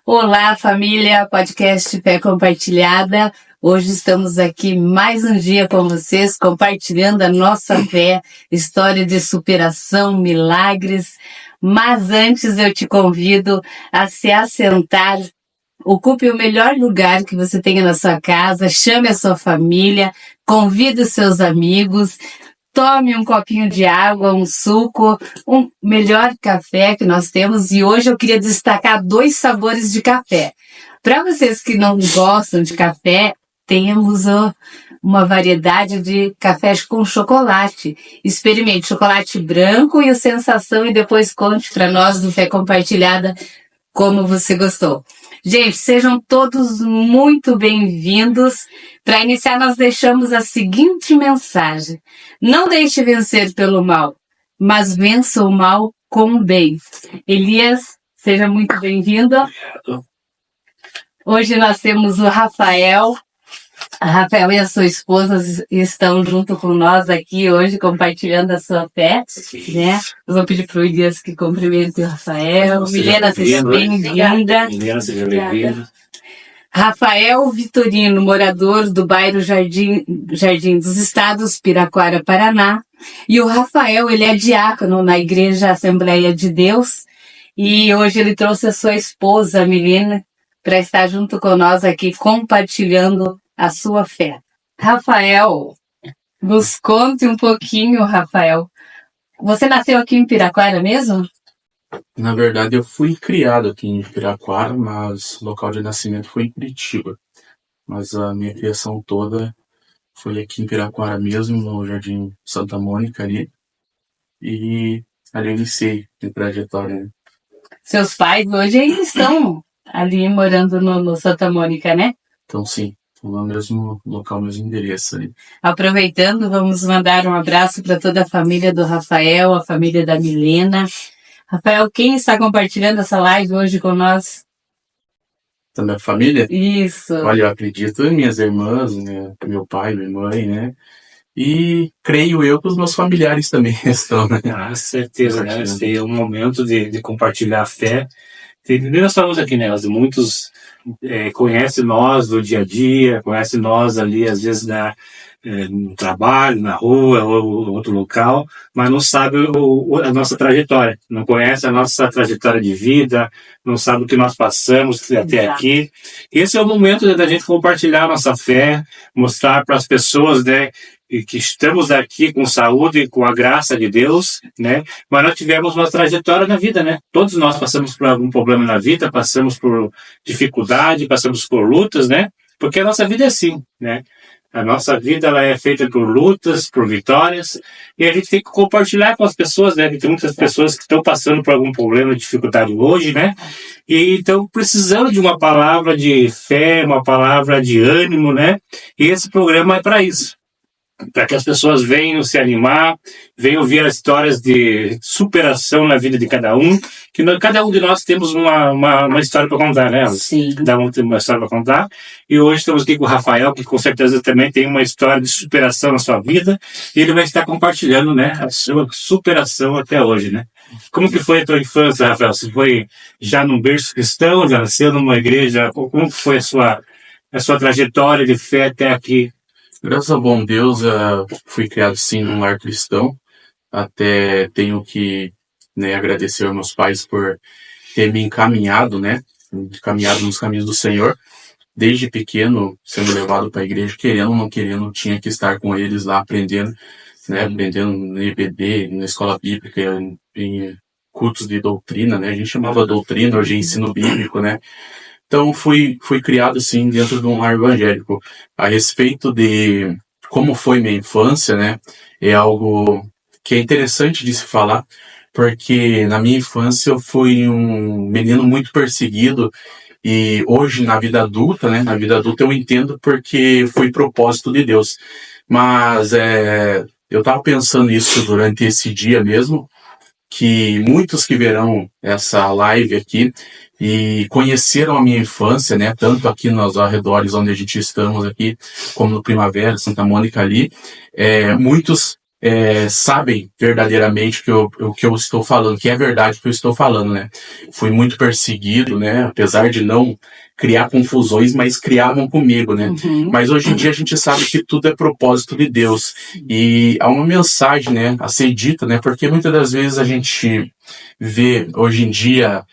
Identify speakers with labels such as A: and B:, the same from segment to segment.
A: Olá, família, podcast Fé Compartilhada. Hoje estamos aqui mais um dia com vocês, compartilhando a nossa fé, história de superação, milagres. Mas antes eu te convido a se assentar, ocupe o melhor lugar que você tenha na sua casa, chame a sua família, convide os seus amigos, tome um copinho de água, um suco, um melhor café que nós temos. E hoje eu queria destacar 2 sabores de café. Para vocês que não gostam de café, temos uma variedade de cafés com chocolate. Experimente chocolate branco e o Sensação e depois conte para nós do Fé Compartilhada como você gostou. Gente, sejam todos muito bem-vindos. Para iniciar, nós deixamos a seguinte mensagem: não deixe vencer pelo mal, mas vença o mal com o bem. Elias, seja muito bem-vindo. Hoje nós temos o Rafael. A Rafael e a sua esposa estão junto com nós aqui hoje, compartilhando a sua fé, né? Eu vou pedir para o Elias que cumprimente o Rafael. Milena, seja bem-vinda.
B: Milena, seja bem-vinda.
A: Rafael Vitorino, morador do bairro Jardim dos Estados, Piraquara, Paraná. E o Rafael, ele é diácono na Igreja Assembleia de Deus. E hoje ele trouxe a sua esposa, Milena, para estar junto com nós aqui, compartilhando a sua fé. Rafael, nos conte um pouquinho, Rafael. Você nasceu aqui em Piraquara mesmo?
B: Na verdade, eu fui criado aqui em Piraquara, mas o local de nascimento foi em Curitiba. Mas a minha criação toda foi aqui em Piraquara mesmo, no Jardim Santa Mônica ali. E ali eu iniciei a trajetória, né?
A: Seus pais hoje ainda estão ali morando no Santa Mônica, né?
B: Então, sim. No mesmo local, mesmo endereço ali.
A: Aproveitando, vamos mandar um abraço para toda a família do Rafael, a família da Milena. Rafael, quem está compartilhando essa live hoje com nós?
B: Da minha família?
A: Isso.
B: Olha, eu acredito em minhas irmãs, né? Meu pai, minha mãe, né? E creio eu que os meus familiares também estão, né?
C: Ah, certeza, né? Esse é um momento de compartilhar a fé. Nós estamos aqui, né? Muitos conhecem nós do dia a dia, conhecem nós ali, às vezes, no trabalho, na rua, ou outro local, mas não sabe a nossa trajetória, não conhece a nossa trajetória de vida, não sabe o que nós passamos até aqui. Esse é o momento da gente compartilhar a nossa fé, mostrar para as pessoas, né, que estamos aqui com saúde, com a graça de Deus, né? Mas nós tivemos uma trajetória na vida, né? Todos nós passamos por algum problema na vida, passamos por dificuldade, passamos por lutas, né? Porque a nossa vida é assim, né? A nossa vida ela é feita por lutas, por vitórias, e a gente tem que compartilhar com as pessoas, né? Tem muitas pessoas que estão passando por algum problema, dificuldade hoje, né? E estão precisando de uma palavra de fé, uma palavra de ânimo, né? E esse programa é para isso. Para que as pessoas venham se animar, venham ouvir as histórias de superação na vida de cada um, que cada um de nós temos uma história para contar, né?
A: Sim.
C: Cada um tem uma história para contar. E hoje estamos aqui com o Rafael, que com certeza também tem uma história de superação na sua vida, e ele vai estar compartilhando, né, a sua superação até hoje, né? Como que foi a tua infância, Rafael? Você foi já num berço cristão, já nasceu numa igreja? Como foi a sua trajetória de fé até aqui?
B: Graças ao bom Deus, fui criado sim num lar cristão. Até tenho que, né, agradecer aos meus pais por ter me encaminhado, né, encaminhado nos caminhos do Senhor. Desde pequeno, sendo levado para a igreja, querendo ou não querendo, tinha que estar com eles lá aprendendo, né, aprendendo no EBD, na escola bíblica, em cultos de doutrina, né, a gente chamava doutrina, hoje é ensino bíblico, né. Então, fui criado, assim, dentro de um lar evangélico. A respeito de como foi minha infância, né, é algo que é interessante de se falar, porque na minha infância eu fui um menino muito perseguido, e hoje, na vida adulta, né, na vida adulta eu entendo porque foi propósito de Deus. Mas eu estava pensando isso durante esse dia mesmo, que muitos que verão essa live aqui e conheceram a minha infância, né, tanto aqui nos arredores onde a gente estamos aqui, como no Primavera, Santa Mônica ali, muitos sabem verdadeiramente o que eu estou falando, que é verdade o que eu estou falando, né? Fui muito perseguido, né? Apesar de não criar confusões, mas criavam comigo, né?
A: Uhum.
B: Mas hoje em dia a gente sabe que tudo é propósito de Deus. E há uma mensagem, né, a ser dita, né? Porque muitas das vezes a gente vê hoje em dia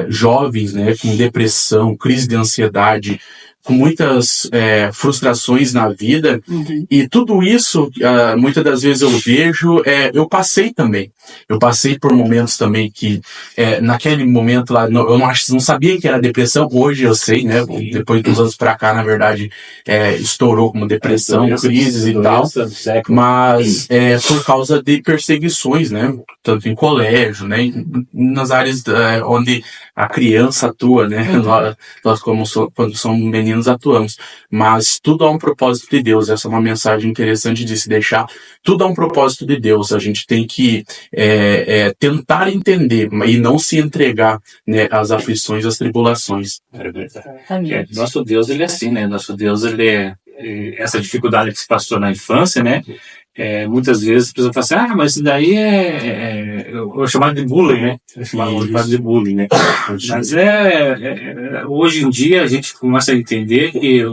B: jovens, né, com depressão, crise de ansiedade, com muitas frustrações na vida,
A: Uhum.
B: e tudo isso, muitas das vezes eu vejo, eu passei também. Eu passei por momentos também que, naquele momento lá, eu não sabia que era depressão, hoje eu sei, né, depois dos anos pra cá, na verdade, estourou como depressão, crises e tal, mas por causa de perseguições, né, tanto em colégio, né, nas áreas onde a criança atua, né, nós quando somos meninos atuamos, mas tudo há um propósito de Deus. Essa é uma mensagem interessante de se deixar. Tudo há um propósito de Deus. A gente tem que tentar entender e não se entregar, né, às aflições, às tribulações.
C: Nosso Deus, ele é assim, né? Nosso Deus, ele essa dificuldade que se passou na infância, né? Muitas vezes as pessoas falam assim, mas isso daí eu chamado de bullying, né? Eu chamado de bullying, né? Mas hoje em dia a gente começa a entender que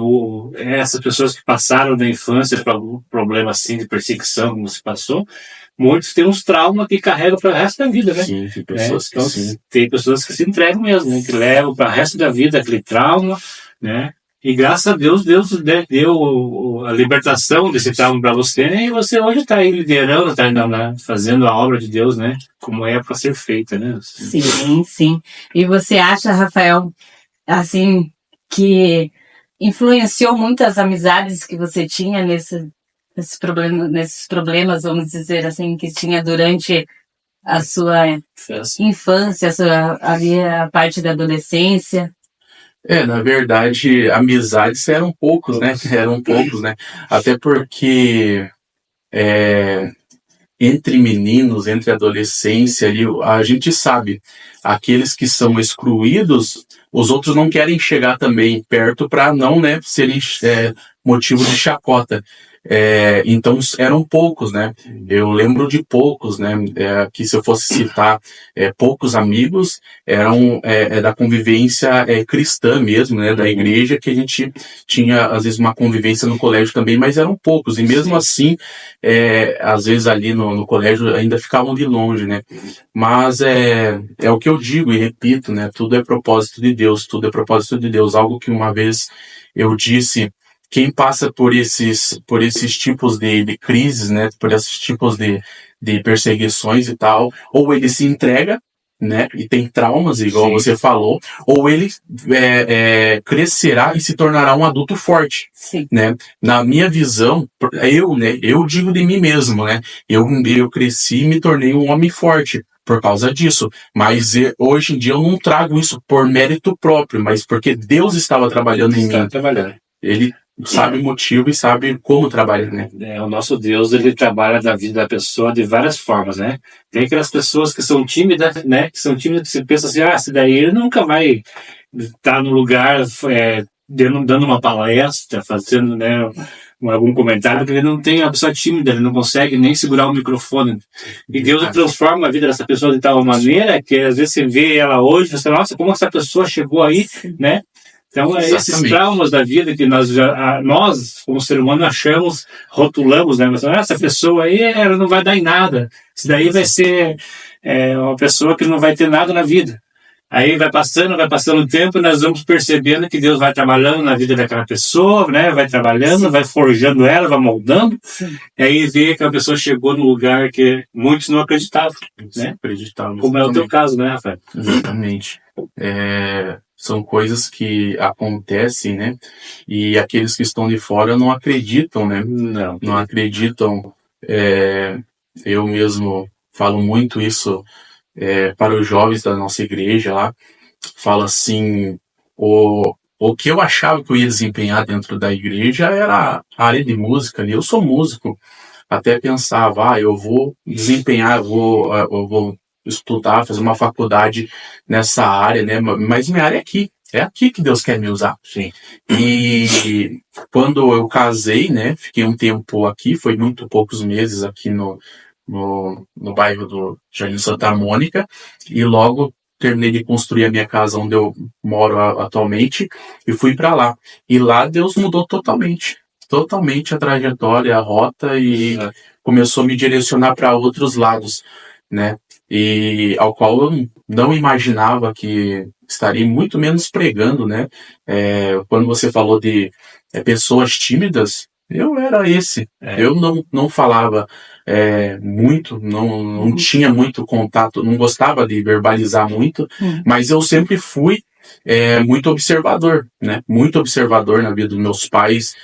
C: essas pessoas que passaram da infância por algum problema assim de perseguição, como se passou, muitos têm uns traumas que carregam para o resto da vida, né?
B: Sim, tem pessoas que sim.
C: Tem pessoas que se entregam mesmo, né? Que levam para o resto da vida aquele trauma, né? E graças a Deus, Deus deu a libertação desse trauma para você, né? E você hoje está aí liderando, está fazendo a obra de Deus, né? Como é para ser feita, né?
A: Sim, sim. E você acha, Rafael, assim, que influenciou muito as amizades que você tinha nesses problemas, vamos dizer assim, que tinha durante a sua infância, a parte da adolescência?
B: Na verdade, amizades eram poucos, né? Eram poucos, né? Até porque entre meninos, entre adolescência ali, a gente sabe, aqueles que são excluídos, os outros não querem chegar também perto para não, né, serem motivo de chacota. Então eram poucos, né? Eu lembro de poucos, né? Que se eu fosse citar poucos amigos, eram da convivência cristã mesmo, né? Da igreja, que a gente tinha às vezes uma convivência no colégio também, mas eram poucos. E mesmo assim, às vezes ali no colégio ainda ficavam de longe, né? Mas é o que eu digo e repito, né? Tudo é propósito de Deus, tudo é propósito de Deus. Algo que uma vez eu disse. Quem passa por esses tipos de crises, né, por esses tipos de perseguições e tal, ou ele se entrega, né, e tem traumas, igual você falou, ou ele crescerá e se tornará um adulto forte, né. Na minha visão, eu digo de mim mesmo, né, eu cresci e me tornei um homem forte por causa disso, mas hoje em dia eu não trago isso por mérito próprio, mas porque Deus estava trabalhando em mim. Ele sabe o motivo e sabe como trabalhar, né?
C: O nosso Deus, ele trabalha na vida da pessoa de várias formas, né? Tem aquelas pessoas que são tímidas, né? Que você pensa assim, esse daí ele nunca vai estar no lugar dando uma palestra, fazendo, né, algum comentário, porque ele não tem a pessoa tímida, ele não consegue nem segurar o microfone. E Deus transforma a vida dessa pessoa de tal maneira que às vezes você vê ela hoje, você fala, nossa, como essa pessoa chegou aí, né? Então, esses traumas da vida que nós, como ser humano, achamos, rotulamos, né? Mas essa pessoa aí, ela não vai dar em nada. Isso daí vai ser uma pessoa que não vai ter nada na vida. Aí vai passando o tempo e nós vamos percebendo que Deus vai trabalhando na vida daquela pessoa, né? Vai trabalhando, vai forjando ela, vai moldando. E aí vê que a pessoa chegou no lugar que muitos não acreditavam, né? Como é o teu caso, né, Rafael?
B: Exatamente. São coisas que acontecem, né? E aqueles que estão de fora não acreditam, né? Não acreditam. Eu mesmo falo muito isso para os jovens da nossa igreja lá. Falo assim, o que eu achava que eu ia desempenhar dentro da igreja era a área de música ali. Eu sou músico. Até pensava, eu vou desempenhar, eu vou estudar, fazer uma faculdade nessa área, né? Mas minha área é aqui, é aqui que Deus quer me usar.
C: Sim.
B: E quando eu casei, né, fiquei um tempo aqui, foi muito poucos meses aqui no bairro do Jardim Santa Mônica, e logo terminei de construir a minha casa onde eu moro atualmente e fui para lá. E lá Deus mudou totalmente a trajetória, a rota, e começou a me direcionar para outros lados, né? E ao qual eu não imaginava que estaria, muito menos pregando, né? Quando você falou de pessoas tímidas, eu era esse. Eu não falava muito, não tinha muito contato, não gostava de verbalizar muito, mas eu sempre fui muito observador, né? Muito observador na vida dos meus pais,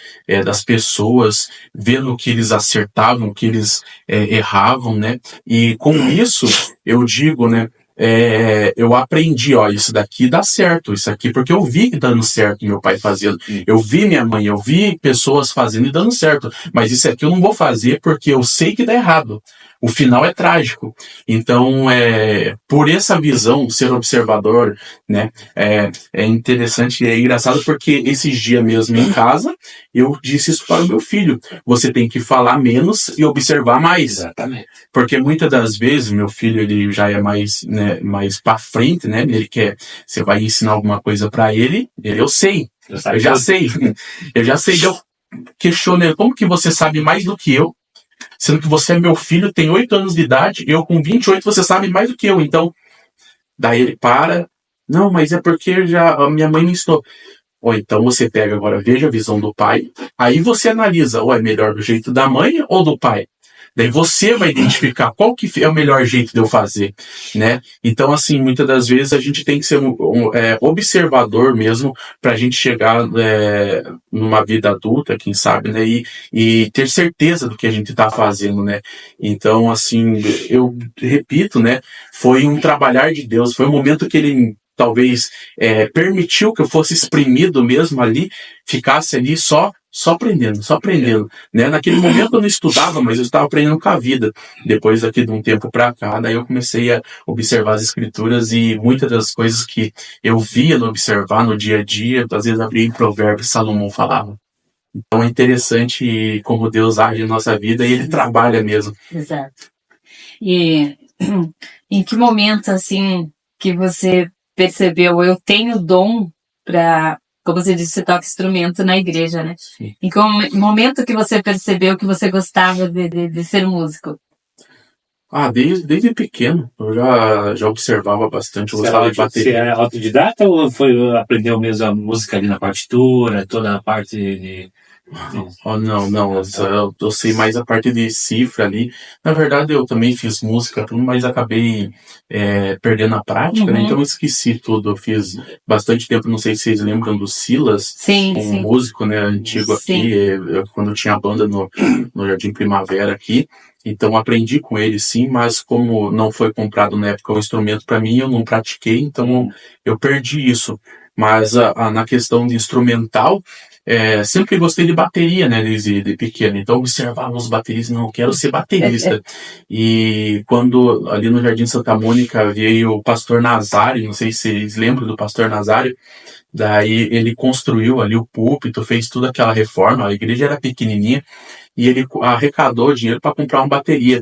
B: das pessoas, vendo o que eles acertavam, o que eles erravam, né? E com isso, eu digo, né? Eu aprendi, ó, isso daqui dá certo, isso aqui, porque eu vi dando certo meu pai fazendo, eu vi minha mãe, eu vi pessoas fazendo e dando certo, mas isso aqui eu não vou fazer porque eu sei que dá errado, o final é trágico. Então, por essa visão, ser observador, né, é interessante e é engraçado, porque esses dias mesmo em casa, eu disse isso para o meu filho: você tem que falar menos e observar mais.
C: Exatamente.
B: Porque muitas das vezes, meu filho, ele já é mais, né, mais para frente, né? Ele quer, você vai ensinar alguma coisa para ele, eu sei, eu já sei, eu questiono ele: como que você sabe mais do que eu? Sendo que você é meu filho, tem 8 anos de idade, eu com 28, você sabe mais do que eu. Então, daí ele para: não, mas é porque a minha mãe me ensinou. Ou então você pega agora, veja a visão do pai, aí você analisa: ou é melhor do jeito da mãe ou do pai? Daí você vai identificar qual que é o melhor jeito de eu fazer, né? Então, assim, muitas das vezes a gente tem que ser observador mesmo, para a gente chegar numa vida adulta, quem sabe, né? E ter certeza do que a gente está fazendo, né? Então, assim, eu repito, né? Foi um trabalhar de Deus, foi um momento que ele talvez permitiu que eu fosse exprimido mesmo ali, ficasse ali só aprendendo, né? Naquele momento eu não estudava, mas eu estava aprendendo com a vida. Depois daqui de um tempo para cá, daí eu comecei a observar as escrituras, e muitas das coisas que eu via no observar no dia a dia, às vezes abria em Provérbios, Salomão falava. Então é interessante como Deus age na nossa vida, e Ele trabalha mesmo.
A: Exato. E em que momento, assim, que você percebeu: eu tenho dom para, como você disse, você toca instrumento na igreja, né?
B: Sim.
A: Em que momento que você percebeu que você gostava de ser músico?
B: Desde pequeno, eu já observava bastante, eu gostava de bateria.
C: Você é autodidata ou aprendeu mesmo a música ali na partitura, toda a parte de...
B: Não, eu sei mais a parte de cifra ali. Na verdade, eu também fiz música, mas acabei perdendo a prática, né? Então eu esqueci tudo. Eu fiz bastante tempo, não sei se vocês lembram do Silas,
A: Sim.
B: músico, né, antigo aqui, quando eu tinha a banda no Jardim Primavera aqui. Então aprendi com ele, sim, mas como não foi comprado na época o instrumento para mim, eu não pratiquei, então eu perdi isso. Mas na questão de instrumental, sempre gostei de bateria, né, desde de pequeno. Então observava os bateristas: não, quero ser baterista. E quando ali no Jardim Santa Mônica veio o pastor Nazário, não sei se vocês lembram do pastor Nazário, daí ele construiu ali o púlpito, fez toda aquela reforma, a igreja era pequenininha, e ele arrecadou dinheiro para comprar uma bateria.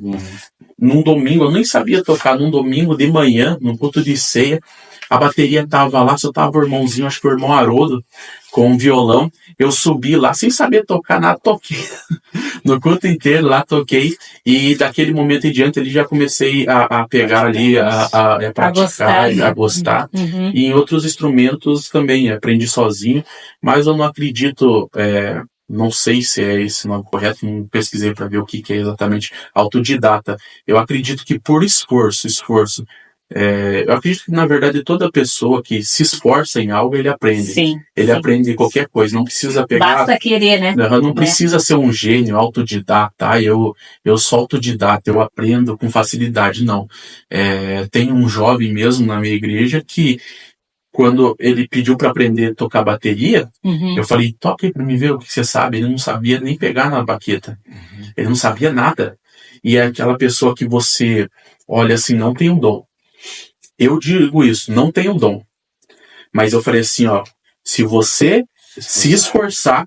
B: Num domingo, eu nem sabia tocar, num domingo de manhã, num culto de ceia, a bateria tava lá, só tava o irmãozinho, acho que o irmão Haroldo, com um violão. Eu subi lá sem saber tocar nada, toquei. No culto inteiro lá, toquei, e daquele momento em diante ele já comecei a pegar ali, a praticar, a gostar. E em outros instrumentos também, aprendi sozinho, mas eu não acredito... não sei se é esse nome correto, não pesquisei para ver o que é exatamente autodidata. Eu acredito que por esforço. Eu acredito que, na verdade, toda pessoa que se esforça em algo, ele aprende.
A: Sim.
B: Aprende qualquer coisa, não precisa pegar...
A: Basta querer, né?
B: Não precisa ser um gênio, autodidata. Eu sou autodidata, eu aprendo com facilidade, não. Tem um jovem mesmo na minha igreja que, quando ele pediu para aprender a tocar bateria, eu falei: toca aí para mim ver o que você sabe. Ele não sabia nem pegar na baqueta. Ele não sabia nada. E é aquela pessoa que você olha assim: não tem um dom. Eu digo isso: não tem um dom. Mas eu falei assim, ó, se você se esforçar,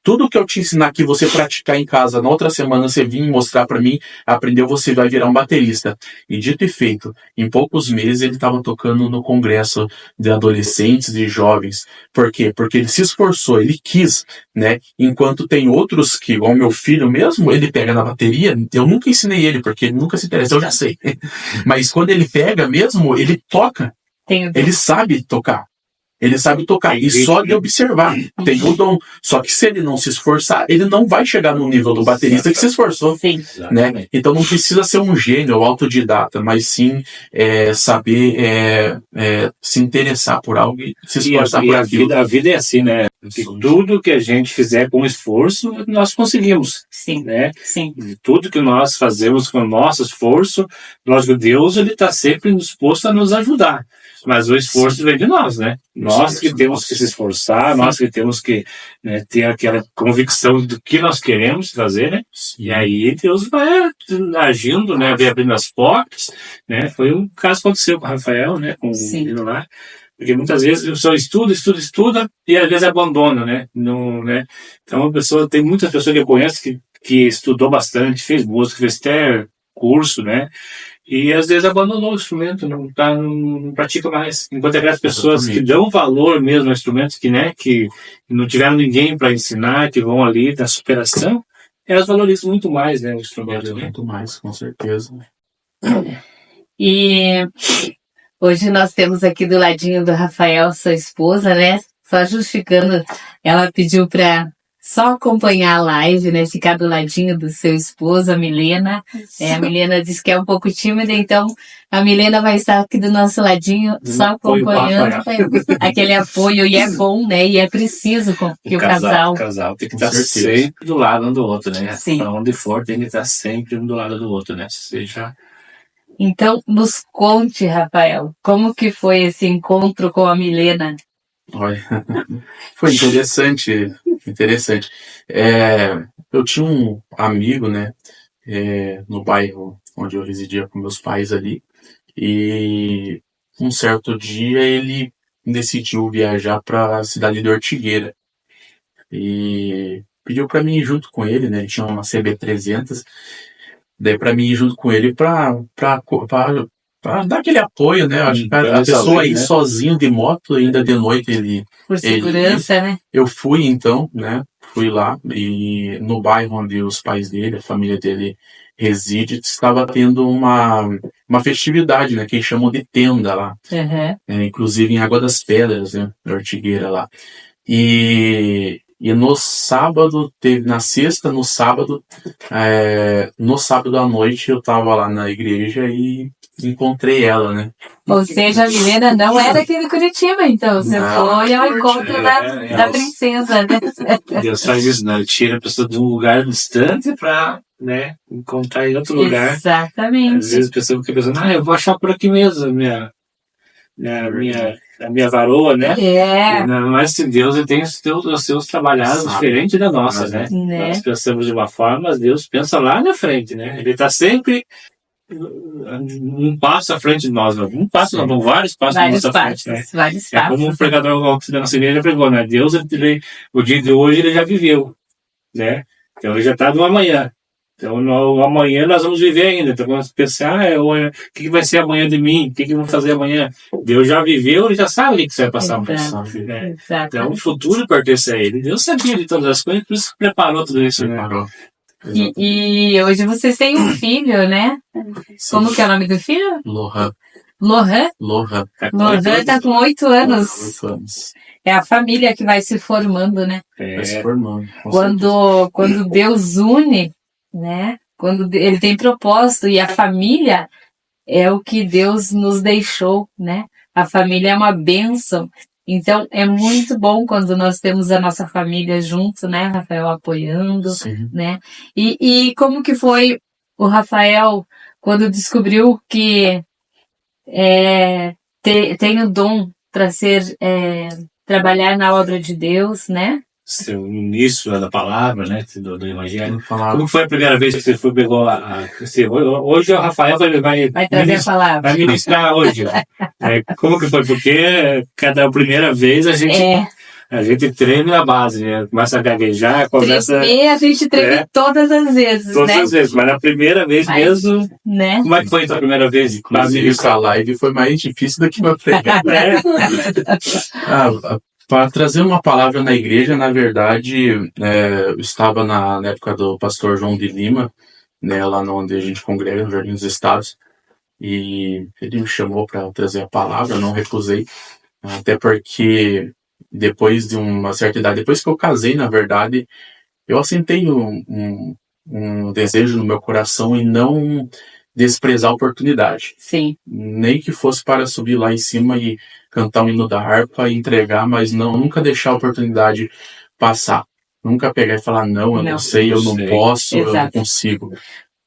B: tudo que eu te ensinar aqui, você praticar em casa, na outra semana você vir mostrar pra mim, aprendeu, você vai virar um baterista. E dito e feito, em poucos meses ele estava tocando no congresso de adolescentes e jovens. Por quê? Porque ele se esforçou, ele quis, né? Enquanto tem outros que, igual meu filho mesmo, ele pega na bateria, eu nunca ensinei ele, porque ele nunca se interessa, eu já sei. Mas quando ele pega mesmo, ele toca. Ele sabe tocar. Ele sabe tocar, e só de observar, tem o dom. Só que se ele não se esforçar, ele não vai chegar no nível do baterista que se esforçou.
A: Sim.
B: Né? Então não precisa ser um gênio ou autodidata, mas sim saber se interessar por algo e se esforçar por aquilo.
C: A vida é assim, né? Que tudo que a gente fizer com esforço, nós conseguimos.
A: Sim.
C: Né?
A: Sim.
C: Tudo que nós fazemos com o nosso esforço, lógico, Deus ele está sempre disposto a nos ajudar. Mas o esforço vem de nós, né? Nós que temos que se esforçar, nós que temos que ter aquela convicção do que nós queremos fazer, né? E aí Deus vai agindo, né? Vai abrindo as portas, né? Foi um caso que aconteceu com o Rafael, né? Com o menino lá. Porque muitas vezes a pessoa estuda e às vezes abandona, né? Não, né? Então tem muitas pessoas que eu conheço que estudou bastante, fez música, fez até curso, né? E às vezes abandonou o instrumento, não pratica mais. Enquanto aquelas pessoas que dão valor mesmo aos instrumentos, que não tiveram ninguém para ensinar, que vão ali da superação, elas valorizam muito mais, né, o instrumento.
B: Muito mais, com certeza.
A: E hoje nós temos aqui do ladinho do Rafael, sua esposa, né? Só justificando, ela pediu para só acompanhar a live, né? Ficar do ladinho do seu esposo, a Milena. A Milena disse que é um pouco tímida, então a Milena vai estar aqui do nosso ladinho, só acompanhando aquele apoio. E é bom, né? E é preciso que o casal
C: tem que estar sempre do lado um do outro, né?
A: Sim.
C: Para onde for, tem que estar sempre um do lado do outro, né?
A: Então, nos conte, Rafael, como que foi esse encontro com a Milena?
B: Olha, foi interessante. Eu tinha um amigo, né, no bairro onde eu residia com meus pais ali, e um certo dia ele decidiu viajar para a cidade de Ortigueira e pediu para mim ir junto com ele, né? Ele tinha uma CB300, daí para mim ir junto com ele para dar aquele apoio, né? Acho que a pessoa ir sozinho de moto, ainda de noite
A: por segurança, né?
B: Eu fui então, né? Fui lá e no bairro onde os pais dele, a família dele reside, estava tendo uma festividade, né? Que eles chamam de tenda lá. Inclusive em Água das Pedras, né? Na Ortigueira lá. E no sábado, na sexta, no sábado à noite eu tava lá na igreja e encontrei ela, né?
A: Ou seja, a Milena não era aqui de Curitiba, então. Você foi ao encontro da princesa, né?
C: Deus faz isso, né? Ele tira a pessoa de um lugar distante para, né, encontrar em outro lugar.
A: Exatamente.
C: Às vezes a pessoa fica pensando, eu vou achar por aqui mesmo a minha varoa, né? Mas se Deus ele tem os seus trabalhados diferentes da nossa, né? Nós pensamos de uma forma, mas Deus pensa lá na frente, né? Ele está sempre um passo à frente de nós, um passo, não, vários passos à nossa frente, né?
A: Vários passos.
C: Como o pregador da nossa igreja pregou, né? Deus, o dia de hoje ele já viveu, né? Então ele já está no amanhã. Então, amanhã nós vamos viver ainda. Então, vamos pensar, o que vai ser amanhã de mim? O que eu vou fazer amanhã? Deus já viveu, ele já sabe o que você vai passar amanhã. Né? Então, o futuro pertence a ele. Deus sabia de todas as coisas, por isso que preparou tudo isso.
B: Preparou.
A: Né? E hoje vocês têm um filho, né? Sim. Como que é o nome do filho?
B: Lohan.
A: Lohan?
B: Lohan.
A: Lohan está com 8 anos.
B: 8 anos.
A: É a família que vai se formando, né?
B: Vai se formando.
A: Quando Deus une, né? Quando ele tem propósito, e a família é o que Deus nos deixou, né? A família é uma bênção. Então, é muito bom quando nós temos a nossa família junto, né, Rafael, apoiando,
B: Sim.
A: Né? E como que foi o Rafael quando descobriu que tem o dom para trabalhar na obra de Deus, né?
C: O início da palavra, né, do Evangelho. Como foi a primeira vez que você pegou hoje o Rafael vai
A: trazer a palavra.
C: Vai ministrar hoje. Como que foi? Porque cada primeira vez a gente treina a base, né? Começa a gaguejar, começa...
A: Tremer, a gente treme todas as vezes,
C: Todas as vezes, mas na primeira vez mesmo...
A: Né?
C: Como é que foi a tua primeira vez?
B: Inclusive, essa live foi mais difícil do que uma primeira. Para trazer uma palavra na igreja, na verdade, eu estava na época do pastor João de Lima, né, lá onde a gente congrega, no Jardim dos Estados, e ele me chamou para trazer a palavra, eu não recusei, até porque depois de uma certa idade, depois que eu casei, na verdade, eu assentei um desejo no meu coração em não desprezar a oportunidade.
A: Sim.
B: Nem que fosse para subir lá em cima e cantar o hino da harpa e entregar, mas nunca deixar a oportunidade passar. Nunca pegar e falar, não, eu não sei, eu não posso, eu não consigo.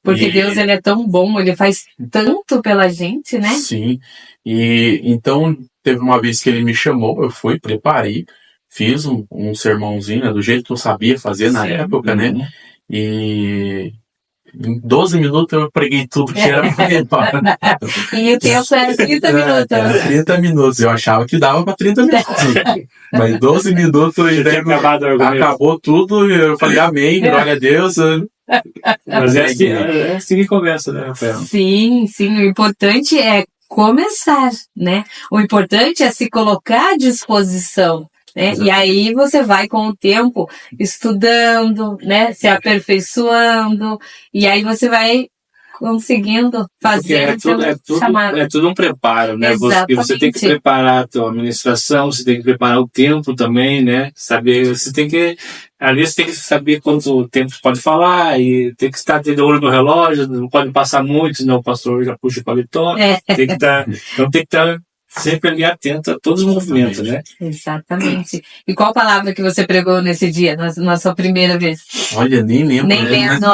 A: Porque Deus, ele é tão bom, ele faz tanto pela gente, né?
B: Sim. E então, teve uma vez que ele me chamou, eu fui, preparei, fiz um sermãozinho, né, do jeito que eu sabia fazer na época, né? E em 12 minutos eu preguei tudo que era pra preparar.
A: E o tempo era 30 minutos.
B: Era 30 minutos. Eu achava que dava pra 30 minutos. Mas 12 minutos acabou tudo. E eu falei, amém, glória a Deus.
C: Mas é assim que começa, né, Rafael?
A: Sim. O importante é começar, né? O importante é se colocar à disposição. Né? E aí você vai com o tempo estudando, né? Se aperfeiçoando, e aí você vai conseguindo fazer
C: é tudo um preparo, né? Você tem que preparar a tua administração, você tem que preparar o tempo também, né? Você tem que saber quanto tempo você pode falar e tem que estar tendo olho no relógio, não pode passar muito, senão o pastor já puxa o paletó. Tem que estar sempre ali atento a todos os movimentos, né?
A: Exatamente. E qual palavra que você pregou nesse dia, na sua primeira vez?
B: Olha, nem lembro.
A: Nem lembro.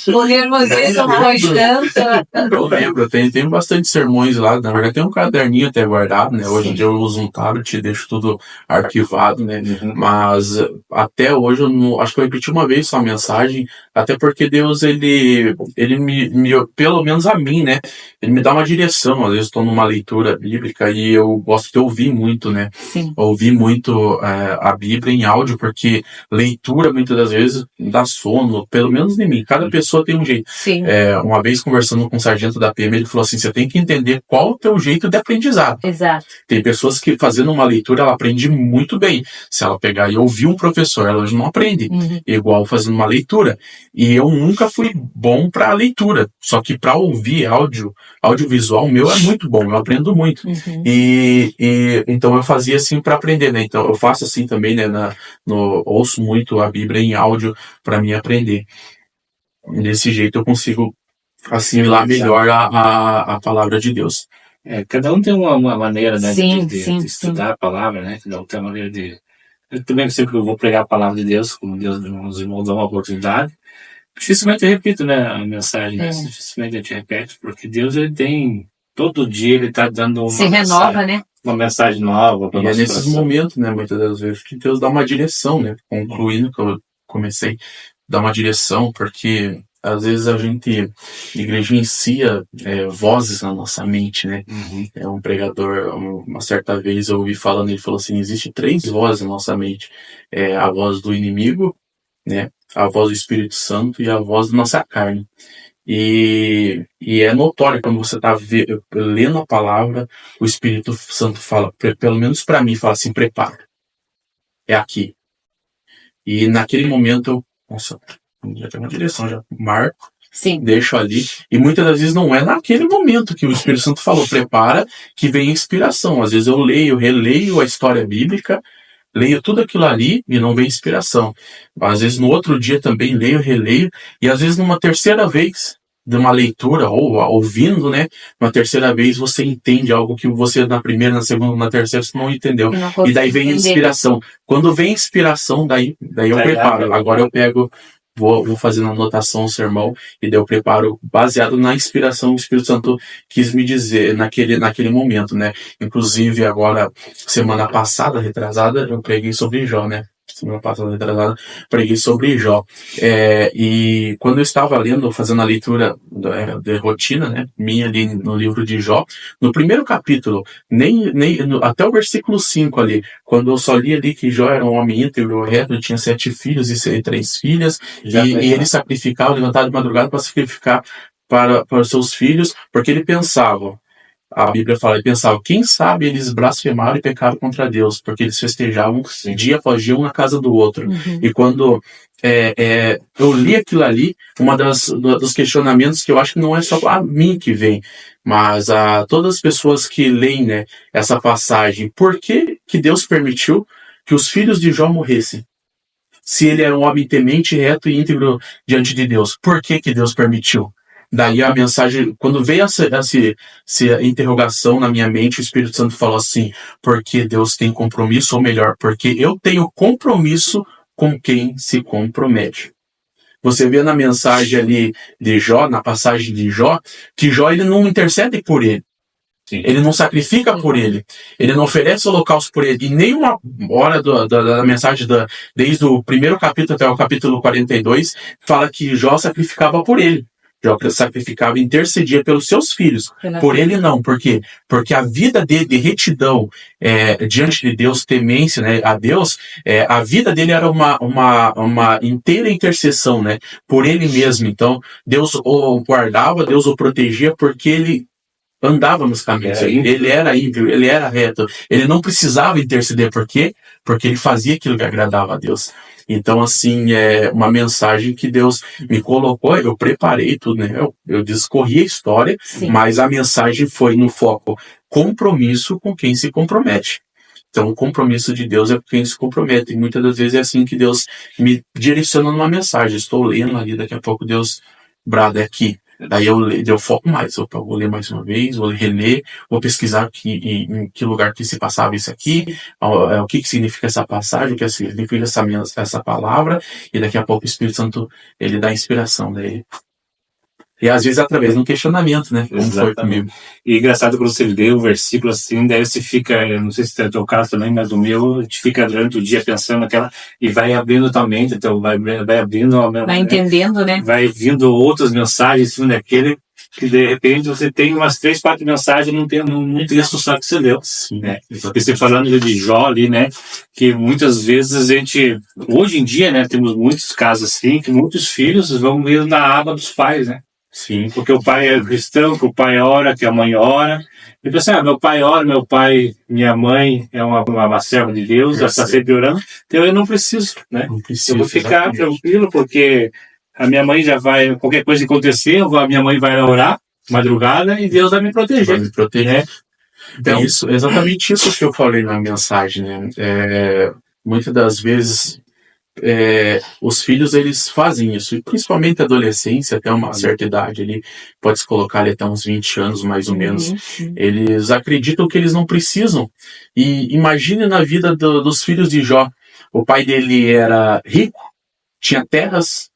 A: O nervosismo foi tanto.
B: Eu lembro, tenho bastante sermões lá, na verdade tem um caderninho até guardado, né? Hoje em dia eu uso um tablet, deixo tudo arquivado, né? Mas até hoje acho que eu repeti uma vez só a mensagem, até porque Deus, ele me, pelo menos a mim, né? Ele me dá uma direção, às vezes estou numa leitura bíblica e eu gosto de ouvir muito, né?
A: Sim.
B: Ouvir muito a Bíblia em áudio, porque leitura muitas das vezes dá sono, pelo menos em mim. Cada pessoa tem um jeito.
A: Sim.
B: Uma vez conversando com o sargento da PM, ele falou assim, você tem que entender qual o teu jeito de aprendizado.
A: Exato.
B: Tem pessoas que fazendo uma leitura, ela aprende muito bem. Se ela pegar e ouvir um professor, ela não aprende. Igual fazendo uma leitura. E eu nunca fui bom para leitura. Só que para ouvir audiovisual meu é muito bom. Eu aprendo muito. E então eu fazia assim para aprender, né? Então eu faço assim também, né? Ouço muito a Bíblia em áudio para mim aprender. Desse jeito eu consigo assimilar melhor a palavra de Deus.
C: Cada um tem uma maneira, né,
A: de
C: estudar a palavra, né? Cada um tem uma maneira de... Eu também sempre vou pregar a palavra de Deus, como Deus nos irmãos dá uma oportunidade. Dificilmente eu repito, né, a mensagem, dificilmente a gente repete, porque Deus, ele tem... Todo dia ele está dando uma
A: mensagem. Se renova, né?
C: Uma mensagem nova.
B: E é nesses momentos, né, muitas das vezes, que Deus dá uma direção, né? Concluindo que eu comecei, dá uma direção, porque às vezes a gente negligencia vozes na nossa mente, né? Um pregador, uma certa vez eu ouvi falando, ele falou assim, existe 3 vozes na nossa mente. A voz do inimigo, né? A voz do Espírito Santo e a voz da nossa carne. E é notório quando você está lendo a palavra, o Espírito Santo fala, pelo menos para mim, fala assim, prepara. É aqui. E naquele momento nossa, já tem uma direção, já marco, deixo ali. E muitas das vezes não é naquele momento que o Espírito Santo falou, prepara, que vem a inspiração. Às vezes eu releio a história bíblica, leio tudo aquilo ali e não vem inspiração. Às vezes no outro dia também releio, e às vezes numa terceira vez de uma leitura, ou ouvindo, né, uma terceira vez você entende algo que você na primeira, na segunda, na terceira você não entendeu. E daí vem a inspiração. Quando vem a inspiração, daí eu preparo. Agora eu pego, vou fazendo anotação, sermão, e daí eu preparo baseado na inspiração que o Espírito Santo quis me dizer naquele momento, né. Inclusive agora, semana passada, retrasada, eu preguei sobre Jó, né. semana passada, retrasada, preguei sobre Jó. E quando eu estava lendo, fazendo a leitura de rotina, né, minha ali no livro de Jó, no primeiro capítulo, até o versículo 5 ali, quando eu só li ali que Jó era um homem íntegro, reto, tinha 7 filhos e 3 filhas, e ele sacrificava, levantava de madrugada para sacrificar para os seus filhos, porque ele pensava, a Bíblia fala, ele pensava, quem sabe eles blasfemaram e pecaram contra Deus, porque eles festejavam dia após dia um na casa do outro. E quando eu li aquilo ali, dos questionamentos que eu acho que não é só a mim que vem, mas a todas as pessoas que leem, né, essa passagem, por que Deus permitiu que os filhos de Jó morressem? Se ele era um homem temente, reto e íntegro diante de Deus, por que Deus permitiu? Daí a mensagem, quando veio essa interrogação na minha mente, o Espírito Santo falou assim, porque Deus tem compromisso, ou melhor, porque eu tenho compromisso com quem se compromete. Você vê na mensagem ali de Jó, na passagem de Jó, que Jó ele não intercede por ele. Sim. Ele não sacrifica por ele. Ele não oferece holocausto por ele. E nenhuma hora da mensagem, desde o primeiro capítulo até o capítulo 42, fala que Jó sacrificava por ele. Jó sacrificava e intercedia pelos seus filhos. Por ele não. Por quê? Porque a vida dele de retidão diante de Deus, temência, né, a Deus, a vida dele era uma inteira intercessão, né, por ele mesmo. Então, Deus o guardava, Deus o protegia, porque ele andava nos caminhos. Ele era íntegro, ele era reto. Ele não precisava interceder. Por quê? Porque ele fazia aquilo que agradava a Deus. Então, assim, é uma mensagem que Deus me colocou, eu preparei tudo, né? Eu discorri a história, sim, mas a mensagem foi no foco compromisso com quem se compromete. Então, o compromisso de Deus é com quem se compromete. E muitas das vezes é assim que Deus me direciona numa mensagem. Estou lendo ali, daqui a pouco Deus brada aqui. Daí eu foco mais, eu vou ler mais uma vez, vou reler, vou pesquisar em que lugar que se passava isso aqui, o que significa essa passagem, o que significa essa palavra, e daqui a pouco o Espírito Santo, ele dá inspiração daí. E às vezes através de um questionamento, né? Como foi comigo.
C: E engraçado quando você lê o versículo assim, daí você fica, não sei se é o teu caso também, mas o meu, a gente fica durante o dia pensando naquela, e vai abrindo tua mente, então vai abrindo...
A: Vai entendendo, né?
C: Vai vindo outras mensagens, assim, daquele que de repente você tem umas 3, 4 mensagens num texto só que você leu. Sim, né? E você falando de Jó ali, né? Que muitas vezes a gente, hoje em dia, né, temos muitos casos assim, que muitos filhos vão ir na aba dos pais, né? Sim, porque o pai é cristão, que o pai ora, que a mãe ora. E pensa, meu pai ora, minha mãe é uma serva de Deus, ela está sempre orando, então eu não preciso, né? Não preciso, eu vou ficar tranquilo, porque a minha mãe já vai, qualquer coisa que acontecer, a minha mãe vai orar, madrugada, e Deus vai me proteger.
B: Vai me proteger. Então, exatamente isso que eu falei na mensagem, né? Muitas das vezes... os filhos eles fazem isso, e principalmente a adolescência, até uma certa idade, ele pode se colocar ali até uns 20 anos mais ou menos, eles acreditam que eles não precisam. E imagine na vida dos filhos de Jó, o pai dele era rico, tinha terras,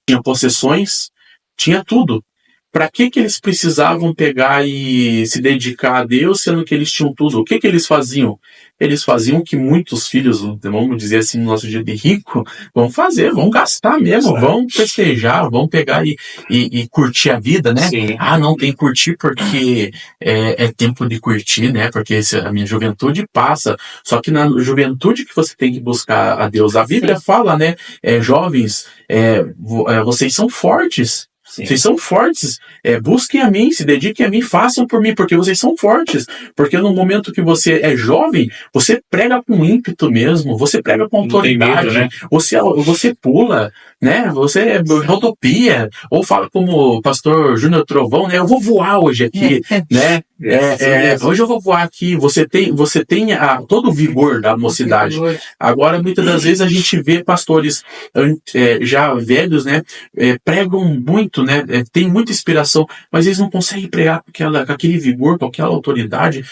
B: tinha possessões, tinha tudo. Para que eles precisavam pegar e se dedicar a Deus, sendo que eles tinham tudo? O que eles faziam? Eles faziam o que muitos filhos, vamos dizer assim, no nosso dia de rico, vão fazer, vão gastar mesmo, vão festejar, vão pegar e curtir a vida, né? Sim. Ah, não tem que curtir porque é tempo de curtir, né? Porque a minha juventude passa. Só que na juventude que você tem que buscar a Deus. A Bíblia fala, né? Jovens, vocês são fortes. Sim. Vocês são fortes, busquem a mim, se dediquem a mim, façam por mim, porque vocês são fortes, porque no momento que você é jovem, você prega com ímpeto mesmo, você prega com autoridade, medo, né? você pula, né? Você rodopia, ou fala como o pastor Júnior Trovão, né? Eu vou voar hoje aqui, né? Hoje eu vou voar aqui, você tem todo o vigor da mocidade. Agora, muitas das vezes a gente vê pastores já velhos, né? Pregam muito, né? Tem muita inspiração, mas eles não conseguem pregar com aquele vigor, com aquela autoridade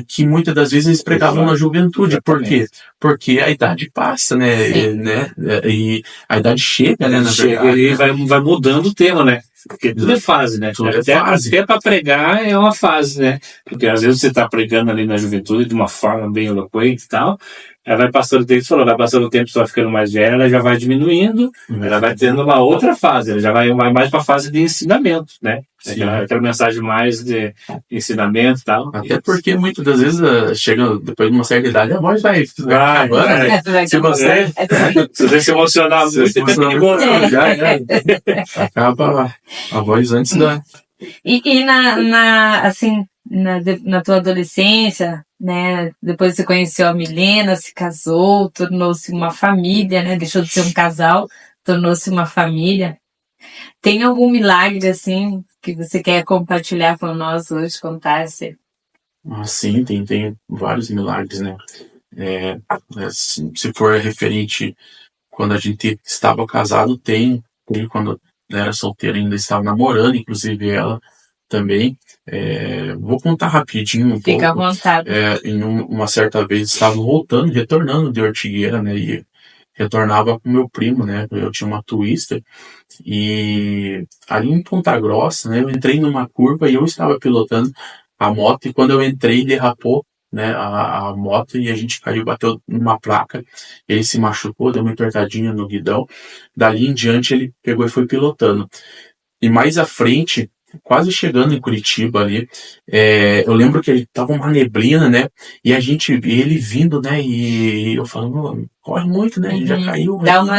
B: que muitas das vezes eles pregavam na juventude. Por quê? Porque a idade passa, né? E a idade chega, né? Na verdade,
C: e vai mudando o tema, né? Porque tudo é fase, né? Até para pregar é uma fase, né? Porque às vezes você está pregando ali na juventude de uma forma bem eloquente e tal, Ela vai passando o tempo, você falou, vai passando o tempo, você vai ficando mais velha, ela já vai diminuindo, ela vai tendo uma outra fase, ela já vai mais para a fase de ensinamento, né? Aquela mensagem mais de ensinamento e tal.
B: Até porque muitas das vezes chega depois de uma certa idade, a voz vai.
C: Se você se emocionar muito, é perigoso.
B: Acaba a voz antes da.
A: E na tua adolescência, né? Depois você conheceu a Milena, se casou, tornou-se uma família, né? Deixou de ser um casal, tornou-se uma família. Tem algum milagre, assim, que você quer compartilhar com nós hoje, contar?
B: Sim, tem vários milagres, né? Se for referente quando a gente estava casado, tem quando era solteiro ainda estava namorando, inclusive ela também. Vou contar rapidinho um pouco.
A: Fica à vontade.
B: Em uma certa vez estava retornando de Ortigueira, né? E retornava com meu primo, né? Eu tinha uma Twister e ali em Ponta Grossa, né? Eu entrei numa curva e eu estava pilotando a moto e quando eu entrei derrapou, né? A moto e a gente caiu, bateu numa placa, ele se machucou, deu uma entortadinha no guidão. Dali em diante ele pegou e foi pilotando. E mais à frente, quase chegando em Curitiba ali, eu lembro que ele tava uma neblina, né? E ele vindo, né? E eu falando, corre muito, né? Ele já caiu.
A: Dá uma...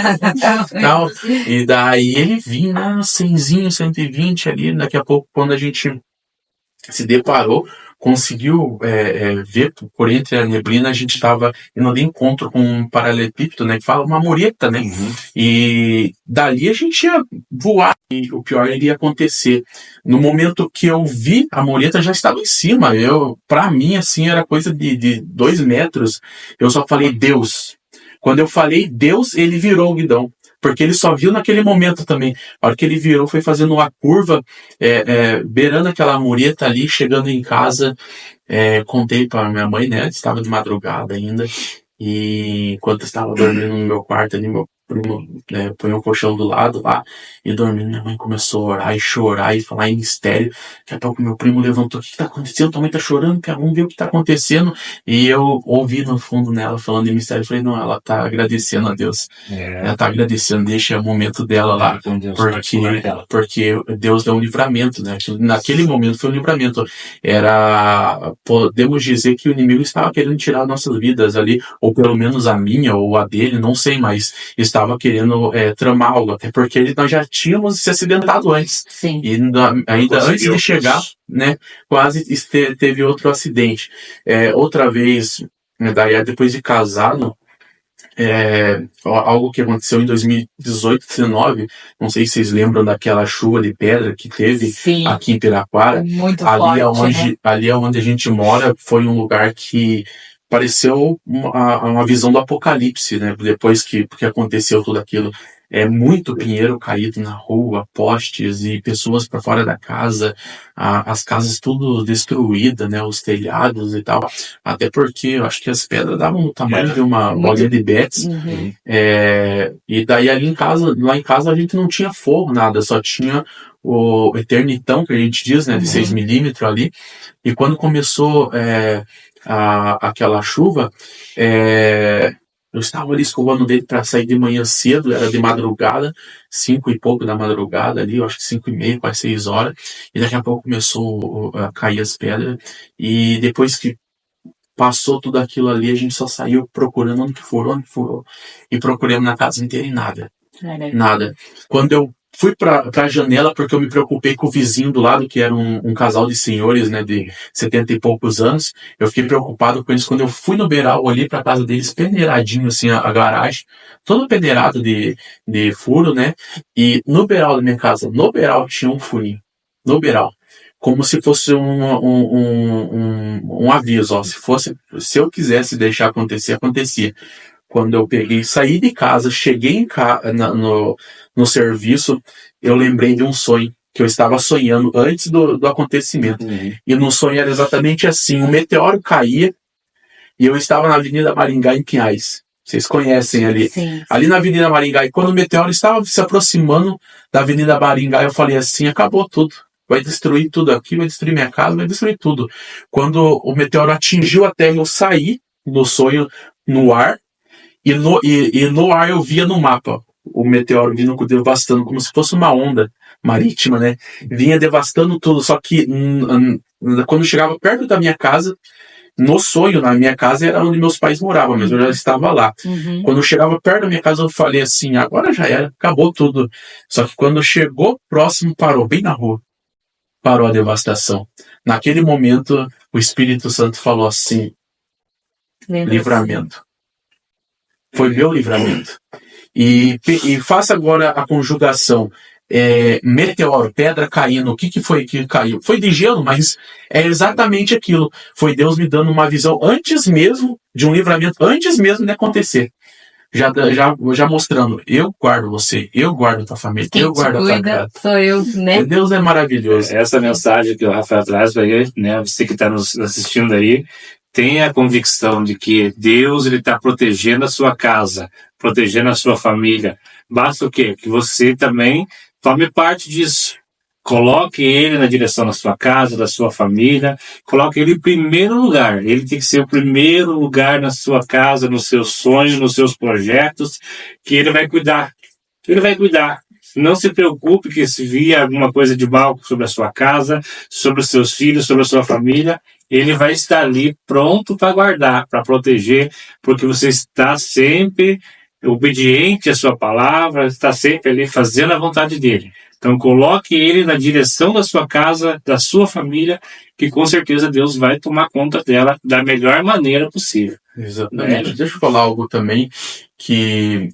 B: Não. E daí ele vinha, né? 100zinho, 120 ali. Daqui a pouco, quando a gente se deparou, conseguiu ver por entre a neblina, a gente estava indo de encontro com um paralelepípedo, né, que fala uma mureta, né, e dali a gente ia voar e o pior iria acontecer. No momento que eu vi, a mureta já estava em cima, pra mim, assim, era coisa de 2 metros, eu só falei Deus. Quando eu falei Deus, ele virou o guidão. Porque ele só viu naquele momento também. A hora que ele virou, foi fazendo uma curva, beirando aquela mureta ali, chegando em casa, contei para minha mãe, né? Estava de madrugada ainda. E enquanto eu estava dormindo no meu quarto ali, meu primo põe um colchão do lado lá e dormindo. Minha mãe começou a orar e chorar e falar em mistério. Daqui a pouco meu primo levantou: o que está acontecendo? Tua mãe está chorando, cara, vamos ver o que está acontecendo. E eu ouvi no fundo nela falando em mistério. Eu falei: não, ela está agradecendo a Deus. Ela está agradecendo, deixa o momento dela lá. Porque Deus deu um livramento, né? Naquele momento foi um livramento. Podemos dizer que o inimigo estava querendo tirar nossas vidas ali, ou pelo menos a minha ou a dele, não sei, mas estava querendo tramar algo, até porque nós já tínhamos se acidentado antes.
A: Sim.
B: E ainda antes de chegar, né, quase teve outro acidente. Outra vez, daí depois de casado, algo que aconteceu em 2018, 2019, não sei se vocês lembram daquela chuva de pedra que teve
A: Sim.
B: Aqui em Piraquara.
A: Muito
B: ali
A: forte, né?
B: Ali onde a gente mora foi um lugar que pareceu uma visão do apocalipse, né? Depois que aconteceu tudo aquilo. Muito pinheiro caído na rua, postes e pessoas para fora da casa, as casas tudo destruídas, né? Os telhados e tal. Até porque eu acho que as pedras davam o tamanho de uma bolinha de bets. E daí lá em casa a gente não tinha forro, nada, só tinha o Eternitão, que a gente diz, né? De 6mm ali. E quando começou aquela chuva, eu estava ali escovando o dedo para sair de manhã cedo, era de madrugada, 5 e pouco da madrugada ali, eu acho que 5:30, quase 6 horas, e daqui a pouco começou a cair as pedras, e depois que passou tudo aquilo ali, a gente só saiu procurando onde furou, e procurando na casa inteira e nada. Nada. Quando eu fui pra janela, porque eu me preocupei com o vizinho do lado, que era um casal de senhores, né, de 70 e poucos anos. Eu fiquei preocupado com eles. Quando eu fui no beiral, olhei pra casa deles, peneiradinho, assim, a garagem, todo peneirado de furo, né, e no beiral da minha casa, tinha um furinho. No beiral. Como se fosse um aviso, ó, se eu quisesse deixar acontecer, acontecia. Quando eu saí de casa, cheguei no serviço, eu lembrei de um sonho que eu estava sonhando antes do acontecimento. E no sonho era exatamente assim: um meteoro caía e eu estava na Avenida Maringá, em Pinhais. Vocês conhecem ali.
A: Sim.
B: Ali na Avenida Maringá. E quando o meteoro estava se aproximando da Avenida Maringá, eu falei assim: acabou tudo. Vai destruir tudo aqui, vai destruir minha casa, vai destruir tudo. Quando o meteoro atingiu a Terra, eu saí no sonho no ar, e no ar eu via no mapa o meteoro vindo devastando, como se fosse uma onda marítima, né? Vinha devastando tudo, só que quando chegava perto da minha casa, no sonho, na minha casa, era onde meus pais moravam, mas eu já estava lá. Quando chegava perto da minha casa, eu falei assim, agora já era, acabou tudo. Só que quando chegou próximo, parou, bem na rua. Parou a devastação. Naquele momento, o Espírito Santo falou assim, livramento. Foi meu livramento. E faça agora a conjugação. Meteoro, pedra caindo, o que foi que caiu? Foi de gelo, mas é exatamente aquilo. Foi Deus me dando uma visão antes mesmo de um livramento, antes mesmo de acontecer. Já mostrando, eu guardo você, eu guardo tua família,
A: quem
B: eu guardo a tua casa.
A: Sou eu, né?
B: Deus é maravilhoso.
C: Essa mensagem que o Rafael traz para ele, né? Você que está nos assistindo aí, tenha a convicção de que Deus está protegendo a sua casa, protegendo a sua família. Basta o quê? Que você também tome parte disso. Coloque ele na direção da sua casa, da sua família. Coloque ele em primeiro lugar. Ele tem que ser o primeiro lugar na sua casa, nos seus sonhos, nos seus projetos, que ele vai cuidar. Ele vai cuidar. Não se preocupe que se vier alguma coisa de mal sobre a sua casa, sobre os seus filhos, sobre a sua família, ele vai estar ali pronto para guardar, para proteger, porque você está sempre obediente à sua palavra, está sempre ali fazendo a vontade dele. Então coloque ele na direção da sua casa, da sua família, que com certeza Deus vai tomar conta dela da melhor maneira possível.
B: Exatamente. Deixa eu falar algo também que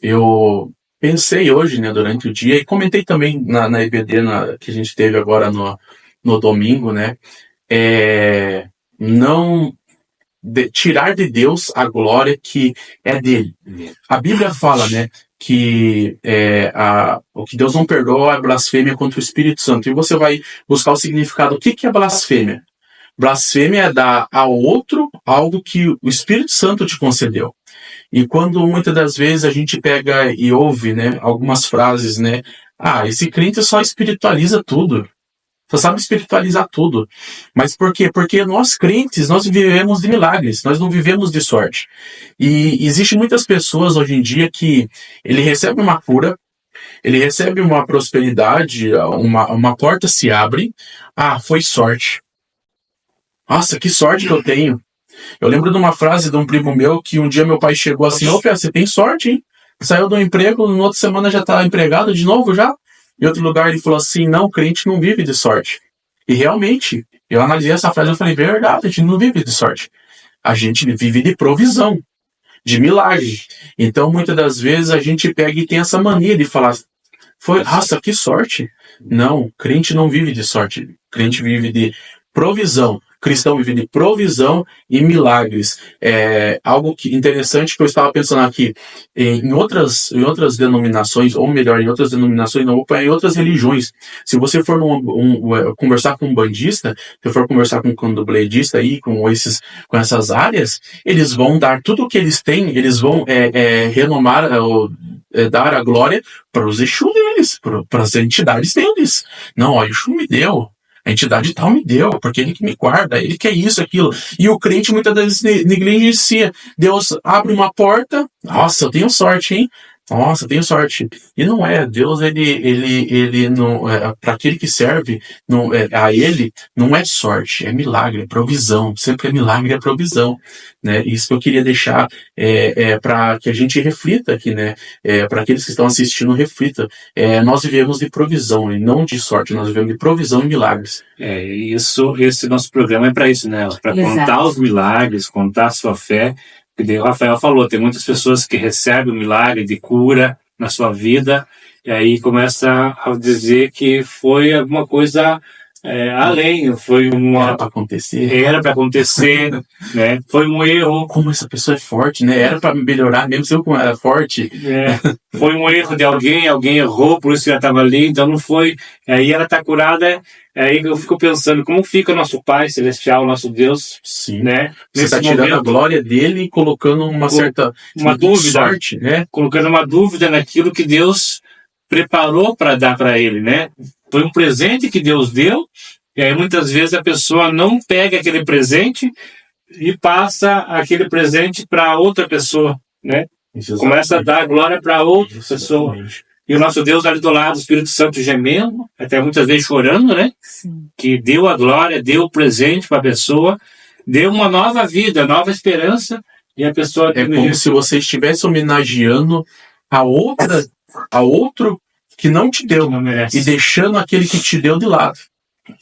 B: eu pensei hoje, né, durante o dia, e comentei também na EBD que a gente teve agora no domingo, né, não tirar de Deus a glória que é dele. A Bíblia fala, né, que o que Deus não perdoa é blasfêmia contra o Espírito Santo. E você vai buscar o significado. O que é blasfêmia? Blasfêmia é dar ao outro algo que o Espírito Santo te concedeu. E quando muitas das vezes a gente pega e ouve, né, algumas frases, né, esse crente só espiritualiza tudo. Só sabe espiritualizar tudo. Mas por quê? Porque nós crentes, nós vivemos de milagres, nós não vivemos de sorte. E existe muitas pessoas hoje em dia que ele recebe uma cura, ele recebe uma prosperidade, uma porta se abre, foi sorte. Nossa, que sorte que eu tenho. Eu lembro de uma frase de um primo meu que um dia meu pai chegou assim, você tem sorte, hein? Saiu do emprego, na outra semana já está empregado de novo já? Em outro lugar ele falou assim, não, crente não vive de sorte. E realmente, eu analisei essa frase e falei, verdade, a gente não vive de sorte. A gente vive de provisão, de milagre. Então, muitas das vezes a gente pega e tem essa mania de falar, nossa, que sorte. Não, crente não vive de sorte. Crente vive de provisão. Cristão vive de provisão e milagres. Algo interessante que eu estava pensando aqui, em outras denominações, ou melhor, em outras denominações, não, em outras religiões, se você for conversar com um bandista, se for conversar com um candomblessista aí, com essas áreas, eles vão dar tudo o que eles têm, eles vão renomar, dar a glória para os Exu deles, para as entidades deles. Não, o Exu me deu. A entidade tal me deu, porque ele que me guarda, ele quer isso, aquilo. E o crente muitas vezes negligencia. Deus abre uma porta, nossa, eu tenho sorte, hein? Nossa, eu tenho sorte. E não é, Deus, ele não, para aquele que serve a ele, não é sorte, é milagre, é provisão. Sempre é milagre, é provisão. Né? Isso que eu queria deixar para que a gente reflita aqui, né? Para aqueles que estão assistindo, reflita. Nós vivemos de provisão e não de sorte, nós vivemos de provisão e milagres.
C: Esse nosso programa é para isso, né? Para contar os milagres, contar a sua fé. O Rafael falou, tem muitas pessoas que recebem o milagre de cura na sua vida e aí começa a dizer que foi alguma coisa além, foi
B: Era para acontecer,
C: né? Foi um erro.
B: Como essa pessoa é forte, né? Era para melhorar, mesmo se eu era forte.
C: Foi um erro de alguém errou, por isso que ela estava ali, então não foi. Aí ela está curada. Aí eu fico pensando, como fica nosso Pai Celestial, nosso Deus?
B: Sim.
C: Né?
B: Você está tirando a glória dele e colocando uma
C: dúvida,
B: sorte, né?
C: Colocando uma dúvida naquilo que Deus preparou para dar para ele, né? Foi um presente que Deus deu, e aí muitas vezes a pessoa não pega aquele presente, e passa aquele presente para outra pessoa, né? Começa a dar glória para outra pessoa. E o nosso Deus ali do lado, o Espírito Santo gemendo, até muitas vezes chorando, né?
A: Sim.
C: Que deu a glória, deu o presente para a pessoa, deu uma nova vida, nova esperança, e a pessoa...
B: É como se você estivesse homenageando a outro que não te deu,
C: não merece.
B: E deixando aquele que te deu de lado.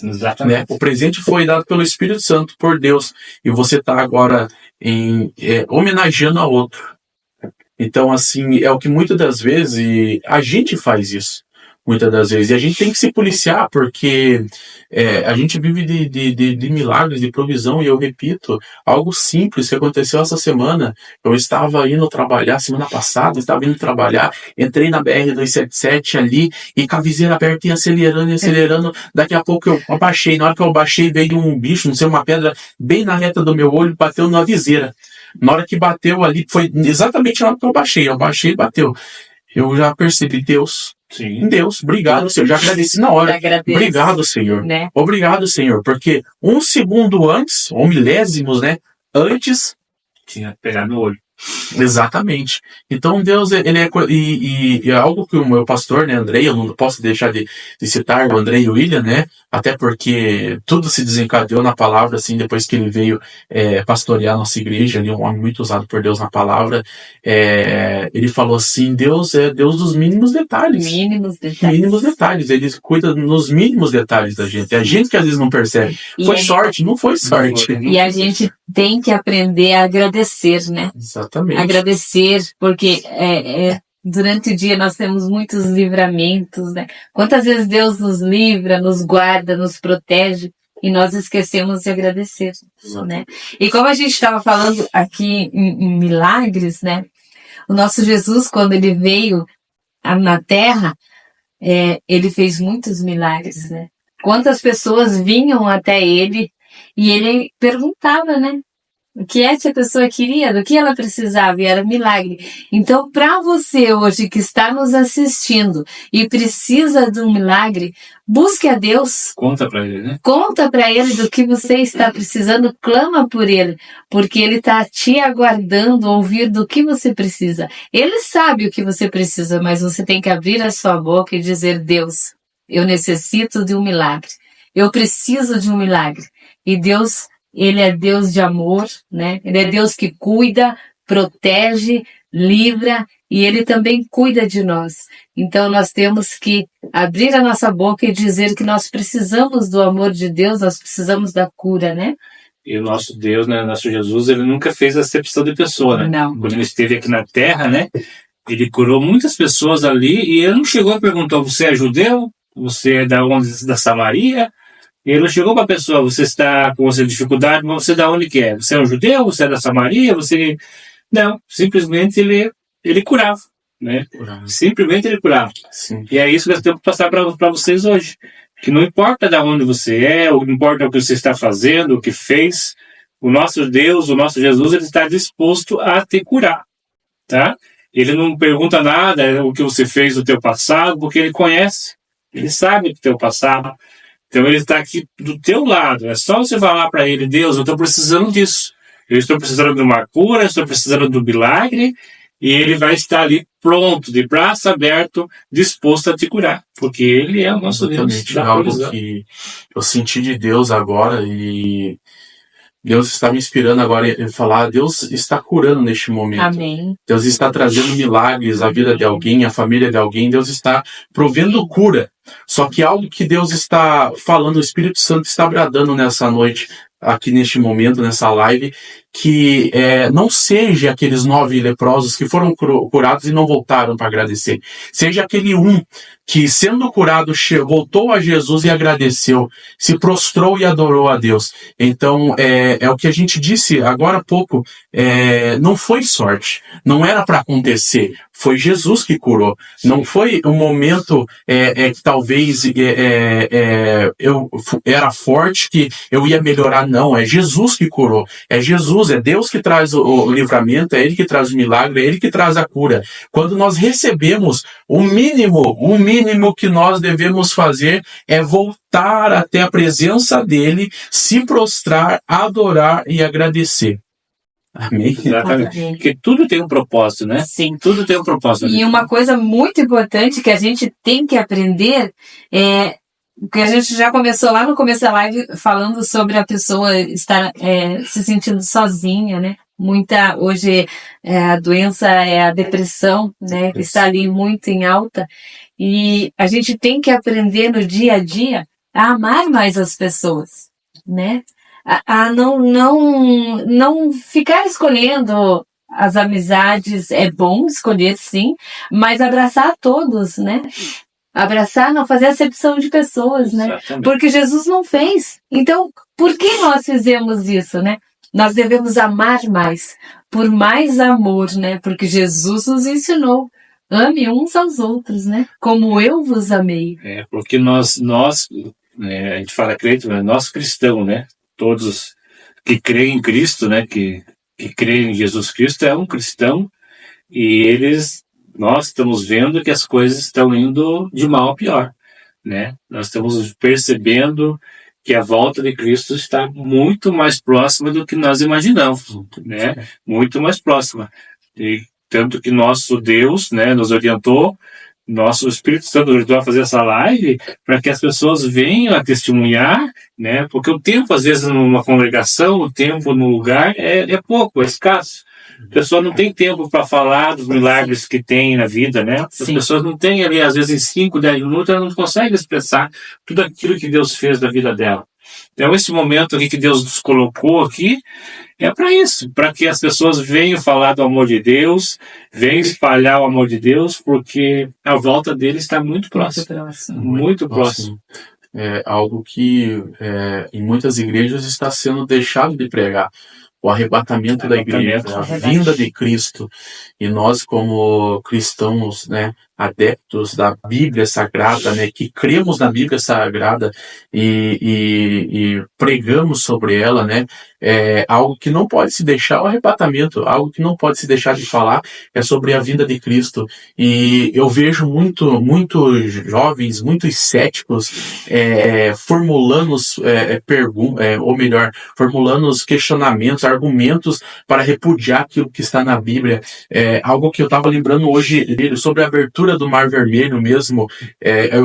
C: Exatamente.
B: Né? O presente foi dado pelo Espírito Santo, por Deus, e você está agora homenageando a outro. Então, assim, é o que muitas das vezes a gente faz isso. Muitas das vezes. E a gente tem que se policiar, porque a gente vive de milagres, de provisão, e eu repito, algo simples que aconteceu essa semana. Eu estava indo trabalhar, semana passada, entrei na BR-277 ali, e com a viseira aberta e acelerando, daqui a pouco eu abaixei. Na hora que eu abaixei, veio um bicho, não sei, uma pedra, bem na reta do meu olho, bateu na viseira. Na hora que bateu ali, foi exatamente na hora que eu baixei e bateu. Eu já percebi, Deus, obrigado, Senhor. Já agradeci na hora. Obrigado, Senhor.
A: Né?
B: Obrigado, Senhor. Porque um segundo antes, ou milésimos, né? Antes,
C: tinha pegado no olho.
B: Exatamente. Então Deus, ele é algo que o meu pastor, né, Andrei, eu não posso deixar de citar o Andrei e o William, né, até porque tudo se desencadeou na palavra, assim, depois que ele veio pastorear nossa igreja, ele é um homem muito usado por Deus na palavra, ele falou assim, Deus é Deus dos mínimos detalhes.
A: Mínimos detalhes.
B: Ele cuida nos mínimos detalhes da gente. É a gente que às vezes não percebe. Foi sorte, não foi sorte.
A: E a gente tem que aprender a agradecer, né?
B: Exatamente.
A: Agradecer, porque durante o dia nós temos muitos livramentos, né? Quantas vezes Deus nos livra, nos guarda, nos protege, e nós esquecemos de agradecer, né? E como a gente estava falando aqui em milagres, né? O nosso Jesus, quando ele veio na Terra, ele fez muitos milagres, né? Quantas pessoas vinham até ele e ele perguntava, né? O que é que a pessoa queria, do que ela precisava, e era milagre. Então, para você hoje que está nos assistindo e precisa de um milagre, busque a Deus.
C: Conta para ele, né?
A: Conta para ele do que você está precisando, clama por ele, porque ele está te aguardando ouvir do que você precisa. Ele sabe o que você precisa, mas você tem que abrir a sua boca e dizer, Deus, eu necessito de um milagre. Eu preciso de um milagre. E Deus... Ele é Deus de amor, né? Ele é Deus que cuida, protege, livra e Ele também cuida de nós. Então nós temos que abrir a nossa boca e dizer que nós precisamos do amor de Deus, nós precisamos da cura, né?
C: E o nosso Deus, né, nosso Jesus, ele nunca fez acepção de pessoa, né?
A: Não.
C: Quando ele esteve aqui na Terra, né? Ele curou muitas pessoas ali e ele não chegou e perguntou, você é judeu? Você é da onde? Da Samaria? Ele não chegou para a pessoa, você está com dificuldade, mas você da onde que é? Você é um judeu? Você é da Samaria? Você... Não, simplesmente ele curava, né? Simplesmente ele curava.
B: Sim.
C: E é isso que eu tenho que passar para vocês hoje. Que não importa de onde você é, não importa o que você está fazendo, o que fez, o nosso Deus, o nosso Jesus, ele está disposto a te curar, tá? Ele não pergunta nada o que você fez no teu passado, porque ele conhece, ele sabe do teu passado. Então ele está aqui do teu lado. É só você falar para ele, Deus, eu estou precisando disso. Eu estou precisando de uma cura, eu estou precisando do milagre. E ele vai estar ali pronto, de braço aberto, disposto a te curar. Porque ele é o nosso Deus.
B: É algo que eu senti de Deus agora e Deus está me inspirando agora em falar, Deus está curando neste momento.
A: Amém.
B: Deus está trazendo milagres à vida de alguém, à família de alguém. Deus está provendo cura. Só que algo que Deus está falando, o Espírito Santo está bradando nessa noite, aqui neste momento, nessa live, que não seja aqueles 9 leprosos que foram curados e não voltaram para agradecer. Seja aquele que, sendo curado, voltou a Jesus e agradeceu, se prostrou e adorou a Deus. Então, é o que a gente disse agora há pouco, não foi sorte, não era para acontecer, foi Jesus que curou. Não foi um momento que talvez eu era forte que eu ia melhorar, não. É Jesus que curou. É Jesus, é Deus que traz o livramento, é Ele que traz o milagre, é Ele que traz a cura. Quando nós recebemos, o mínimo que nós devemos fazer é voltar até a presença dele, se prostrar, adorar e agradecer. Amém?
C: Exatamente. Porque tudo tem um propósito, né?
A: Sim.
C: Tudo tem um propósito.
A: E uma coisa muito importante que a gente tem que aprender é que a gente já começou lá no começo da live falando sobre a pessoa estar se sentindo sozinha, né? Hoje a doença é a depressão, né? Que está ali muito em alta. E a gente tem que aprender no dia a dia a amar mais as pessoas, né? A não ficar escolhendo as amizades. É bom escolher, sim, mas abraçar todos, né? Abraçar, não fazer acepção de pessoas, né?
C: Exatamente.
A: Porque Jesus não fez. Então, por que nós fizemos isso, né? Nós devemos amar mais, por mais amor, né? Porque Jesus nos ensinou. Ame uns aos outros, né? Como eu vos amei.
C: Porque nós a gente fala crente, mas nós cristãos, né? Todos que creem em Cristo, né? Que creem em Jesus Cristo é um cristão, e nós estamos vendo que as coisas estão indo de mal a pior, né? Nós estamos percebendo que a volta de Cristo está muito mais próxima do que nós imaginamos, né? Muito mais próxima. E tanto que nosso Deus, né, nos orientou, nosso Espírito Santo nos orientou a fazer essa live para que as pessoas venham a testemunhar, né? Porque o tempo, às vezes, numa congregação, o tempo no lugar é pouco, é escasso. A pessoa não tem tempo para falar dos milagres que tem na vida, né? As pessoas não têm ali, às vezes, em 5, 10 minutos, ela não consegue expressar tudo aquilo que Deus fez da vida dela. Então, esse momento aqui que Deus nos colocou aqui é para isso, para que as pessoas venham falar do amor de Deus, venham espalhar o amor de Deus, porque a volta dele está muito próxima. Muito próximo.
B: É algo que em muitas igrejas está sendo deixado de pregar. O arrebatamento da igreja, a vinda de Cristo. E nós, como cristãos, né, adeptos da Bíblia Sagrada, né, que cremos na Bíblia Sagrada e pregamos sobre ela, né, algo que não pode se deixar, o arrebatamento, algo que não pode se deixar de falar é sobre a vinda de Cristo. E eu vejo muitos jovens, muitos céticos formulando formulando questionamentos, argumentos para repudiar aquilo que está na Bíblia. Algo que eu estava lembrando hoje sobre a abertura do Mar Vermelho mesmo.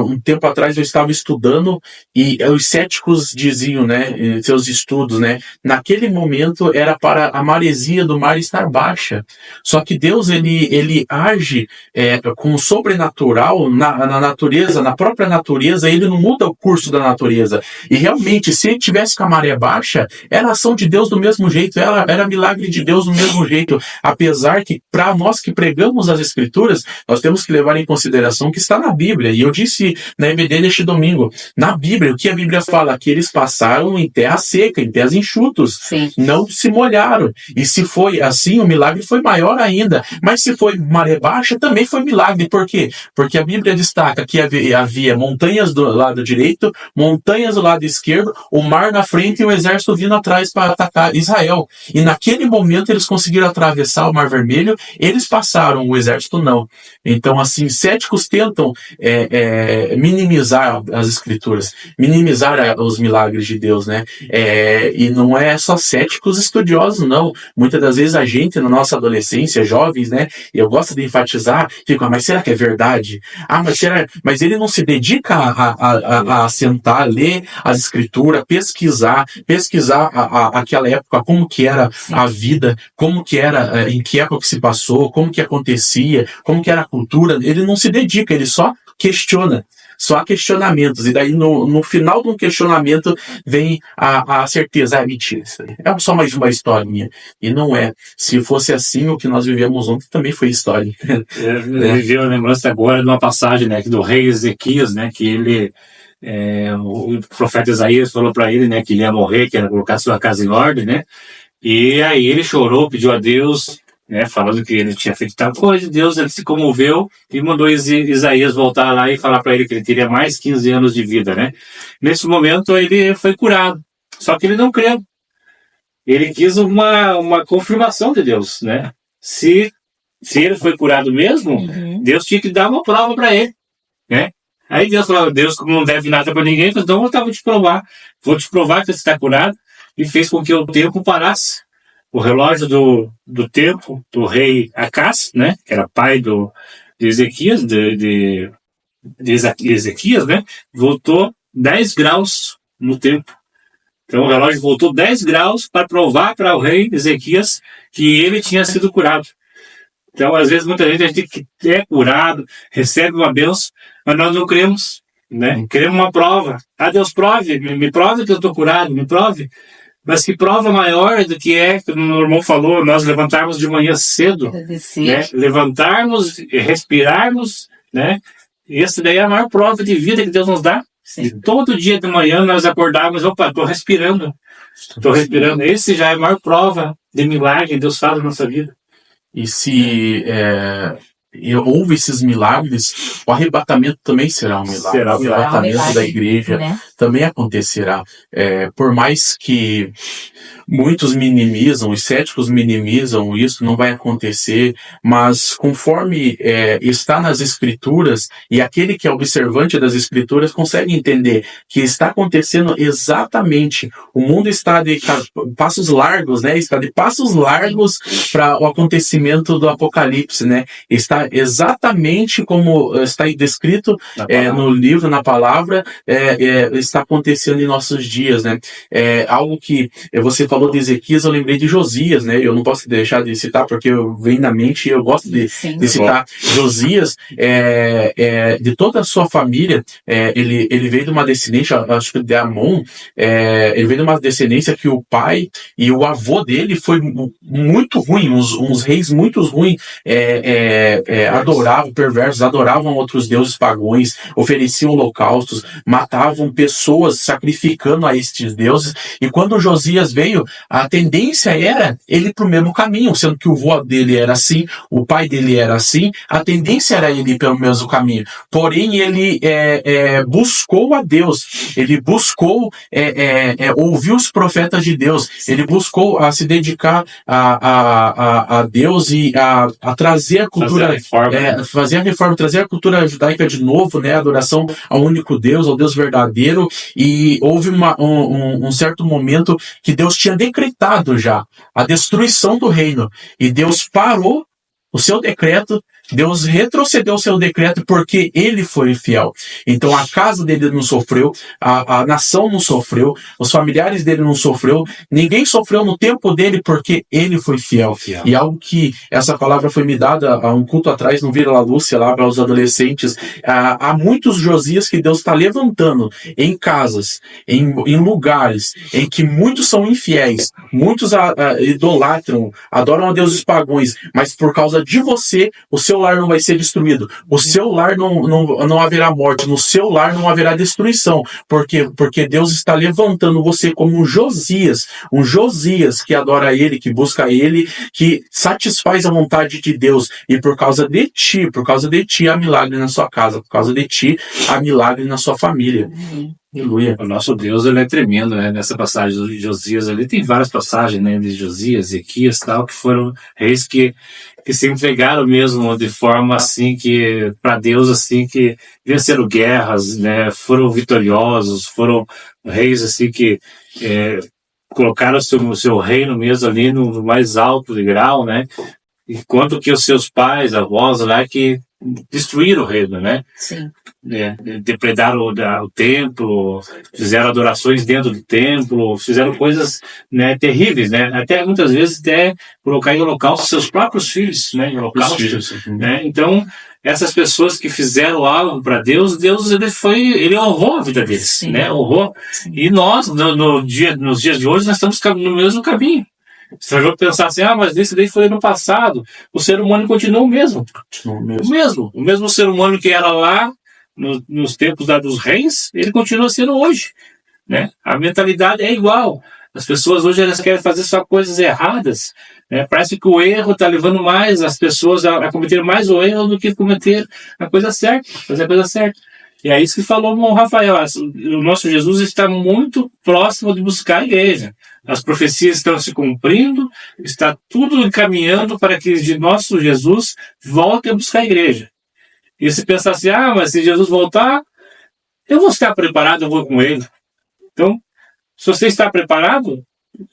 B: Um tempo atrás eu estava estudando e os céticos diziam, né, em seus estudos, né, naquele momento era para a maresia do mar estar baixa. Só que Deus, ele age com o sobrenatural na natureza, na própria natureza, ele não muda o curso da natureza. E realmente, se ele tivesse com a maré baixa, era ação de Deus do mesmo jeito, era milagre de Deus do mesmo jeito. Apesar que, para nós que pregamos as Escrituras, nós temos que levar em consideração que está na Bíblia. E eu disse na EBD neste domingo, na Bíblia, o que a Bíblia fala? Que eles passaram em terra seca, em terras enxutos.
A: Sim.
B: Não se molharam. E se foi assim, o milagre foi maior ainda. Mas se foi maré baixa, também foi milagre. Por quê? Porque a Bíblia destaca que havia montanhas do lado direito, montanhas do lado esquerdo, o mar na frente e o exército vindo atrás para atacar Israel. E naquele momento eles conseguiram atravessar o Mar Vermelho, eles passaram, o exército não. Então, assim, céticos tentam minimizar as Escrituras, minimizar os milagres de Deus, né? E não é só céticos estudiosos, não. Muitas das vezes a gente, na nossa adolescência, jovens, né? E eu gosto de enfatizar, fica, mas será que é verdade? Mas ele não se dedica a sentar, ler as Escrituras, pesquisar aquela época, como que era a vida, como que era, em que época que se passou, como que acontecia, como que era a cultura. Ele não se dedica, ele só questiona. Só há questionamentos, e daí no final de um questionamento vem a certeza, mentira, isso aí é só mais uma historinha, e não é. Se fosse assim, o que nós vivemos ontem também foi história.
C: Eu vivi uma lembrança agora de uma passagem, né, do rei Ezequias, né, que ele, o profeta Isaías falou para ele, né, que ele ia morrer, que ia colocar sua casa em ordem, né, e aí ele chorou, pediu a Deus né, falando que ele tinha feito tal coisa. Deus, ele se comoveu e mandou Isaías voltar lá e falar para ele que ele teria mais 15 anos de vida, né? Nesse momento ele foi curado, só que ele não creu. Ele quis uma confirmação de Deus, né? Se ele foi curado mesmo, Deus tinha que dar uma prova para ele, né? Aí Deus falou, Deus, como não deve nada para ninguém, então eu vou te provar que você está curado, e fez com que o tempo parasse. O relógio do tempo do rei Acás, né, que era pai de Ezequias, de Ezequias, né, voltou 10 graus no tempo. Então o relógio voltou 10 graus para provar para o rei Ezequias que ele tinha sido curado. Então, às vezes, muita gente, a gente é curado, recebe uma bênção, mas nós não cremos, né? Queremos uma prova. Ah, Deus, prove, me prove que eu estou curado, me prove. Mas que prova maior do que como o irmão falou, nós levantarmos de manhã cedo, né? Levantarmos, respirarmos, né? Essa daí é a maior prova de vida que Deus nos dá. E todo dia de manhã nós acordarmos, opa, estou respirando. Esse já é a maior prova de milagre que Deus faz na nossa vida.
B: E se houve esses milagres, o arrebatamento também será um milagre. O arrebatamento da igreja, né, também acontecerá. Por mais que muitos minimizam, os céticos minimizam, isso não vai acontecer, mas conforme está nas Escrituras, e aquele que é observante das Escrituras consegue entender que está acontecendo exatamente, o mundo está de passos largos, né? Está de passos largos para o acontecimento do Apocalipse, né? Está exatamente como está descrito no livro, na palavra, está acontecendo em nossos dias, né? Algo que você falou de Ezequias, eu lembrei de Josias, né? Eu não posso deixar de citar, porque vem na mente e eu gosto de citar Josias. De toda a sua família, ele veio de uma descendência, acho que de Amon, ele veio de uma descendência que o pai e o avô dele foi muito ruim, uns reis muito ruins, perversos, adoravam outros deuses pagões, ofereciam holocaustos, matavam pessoas sacrificando a estes deuses, e quando Josias veio, a tendência era ele ir para o mesmo caminho, sendo que o avô dele era assim, o pai dele era assim, a tendência era ele ir pelo mesmo caminho. Porém, ele buscou a Deus, ele buscou ouvir os profetas de Deus, ele buscou a se dedicar a Deus e a trazer a cultura, fazer a reforma, trazer a cultura judaica de novo, né, a adoração ao único Deus, ao Deus verdadeiro. E houve um certo momento que Deus tinha decretado já a destruição do reino, e Deus parou o seu decreto, Deus retrocedeu o seu decreto porque ele foi fiel. Então a casa dele não sofreu, a nação não sofreu, os familiares dele não sofreu, ninguém sofreu no tempo dele porque ele foi fiel. E algo que essa palavra foi me dada há um culto atrás, no Vila Lúcia, lá para os adolescentes, há muitos Josias que Deus está levantando em casas, em lugares em que muitos são infiéis, muitos idolatram, adoram a deuses pagões, mas por causa de você, o seu lar não vai ser destruído, o seu lar não haverá morte, no seu lar não haverá destruição, porque Deus está levantando você como um Josias que adora ele, que busca ele, que satisfaz a vontade de Deus, e por causa de ti há milagre na sua casa, por causa de ti há milagre na sua família. Aleluia.
C: O nosso Deus, ele é tremendo, né? Nessa passagem de Josias ali, tem várias passagens, né, de Josias, Ezequias, tal, que foram reis que se entregaram mesmo de forma assim que, para Deus, assim, que venceram guerras, né, foram vitoriosos, foram reis assim que colocaram o seu reino mesmo ali no mais alto grau, né? Enquanto que os seus pais, avós lá, que destruíram o reino, né?
A: Sim.
C: Depredaram o templo, fizeram adorações dentro do templo, fizeram coisas, né, terríveis, né? Até muitas vezes colocar em holocausto seus próprios filhos, né? Em holocausto, né? Então, essas pessoas que fizeram algo para Deus, ele honrou a vida deles, sim, né? Honrou. Sim. E nós, nos dias de hoje, nós estamos no mesmo caminho. Você vai pensar assim, mas esse daí foi no passado. O ser humano continua o mesmo. O mesmo ser humano que era lá nos tempos dos reis, ele continua sendo hoje, né? A mentalidade é igual. As pessoas hoje elas querem fazer só coisas erradas, né? Parece que o erro está levando mais as pessoas a cometer mais o erro do que cometer a coisa certa, fazer a coisa certa. E é isso que falou o Rafael. O nosso Jesus está muito próximo de buscar a igreja. As profecias estão se cumprindo, está tudo encaminhando para que de nosso Jesus volte a buscar a igreja. E se pensar assim, mas se Jesus voltar, eu vou estar preparado, eu vou com ele. Então, se você está preparado,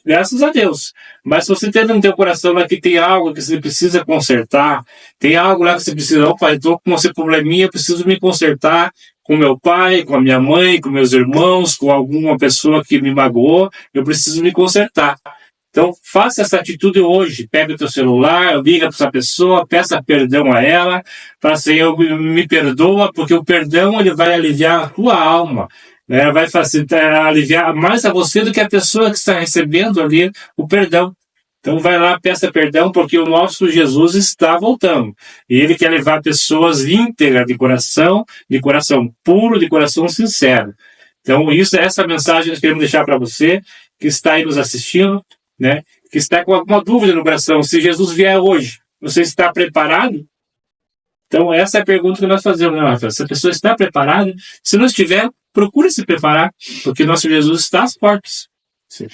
C: graças a Deus. Mas se você tem no teu coração lá que tem algo que você precisa consertar, tem algo lá que você precisa, opa, eu estou com esse probleminha, eu preciso me consertar com meu pai, com a minha mãe, com meus irmãos, com alguma pessoa que me magoou, eu preciso me consertar. Então, faça essa atitude hoje. Pega o teu celular, liga para essa pessoa, peça perdão a ela, fala assim, me perdoa, porque o perdão ele vai aliviar a tua alma. Né? Vai facilitar, aliviar mais a você do que a pessoa que está recebendo ali o perdão. Então, vai lá, peça perdão, porque o nosso Jesus está voltando. E ele quer levar pessoas íntegras de coração puro, de coração sincero. Então, essa mensagem nós queremos deixar para você que está aí nos assistindo, né, que está com alguma dúvida no coração. Se Jesus vier hoje, você está preparado? Então, essa é a pergunta que nós fazemos, né, Rafael? Se a pessoa está preparada, se não estiver, procure se preparar, porque nosso Jesus está às portas.
B: Se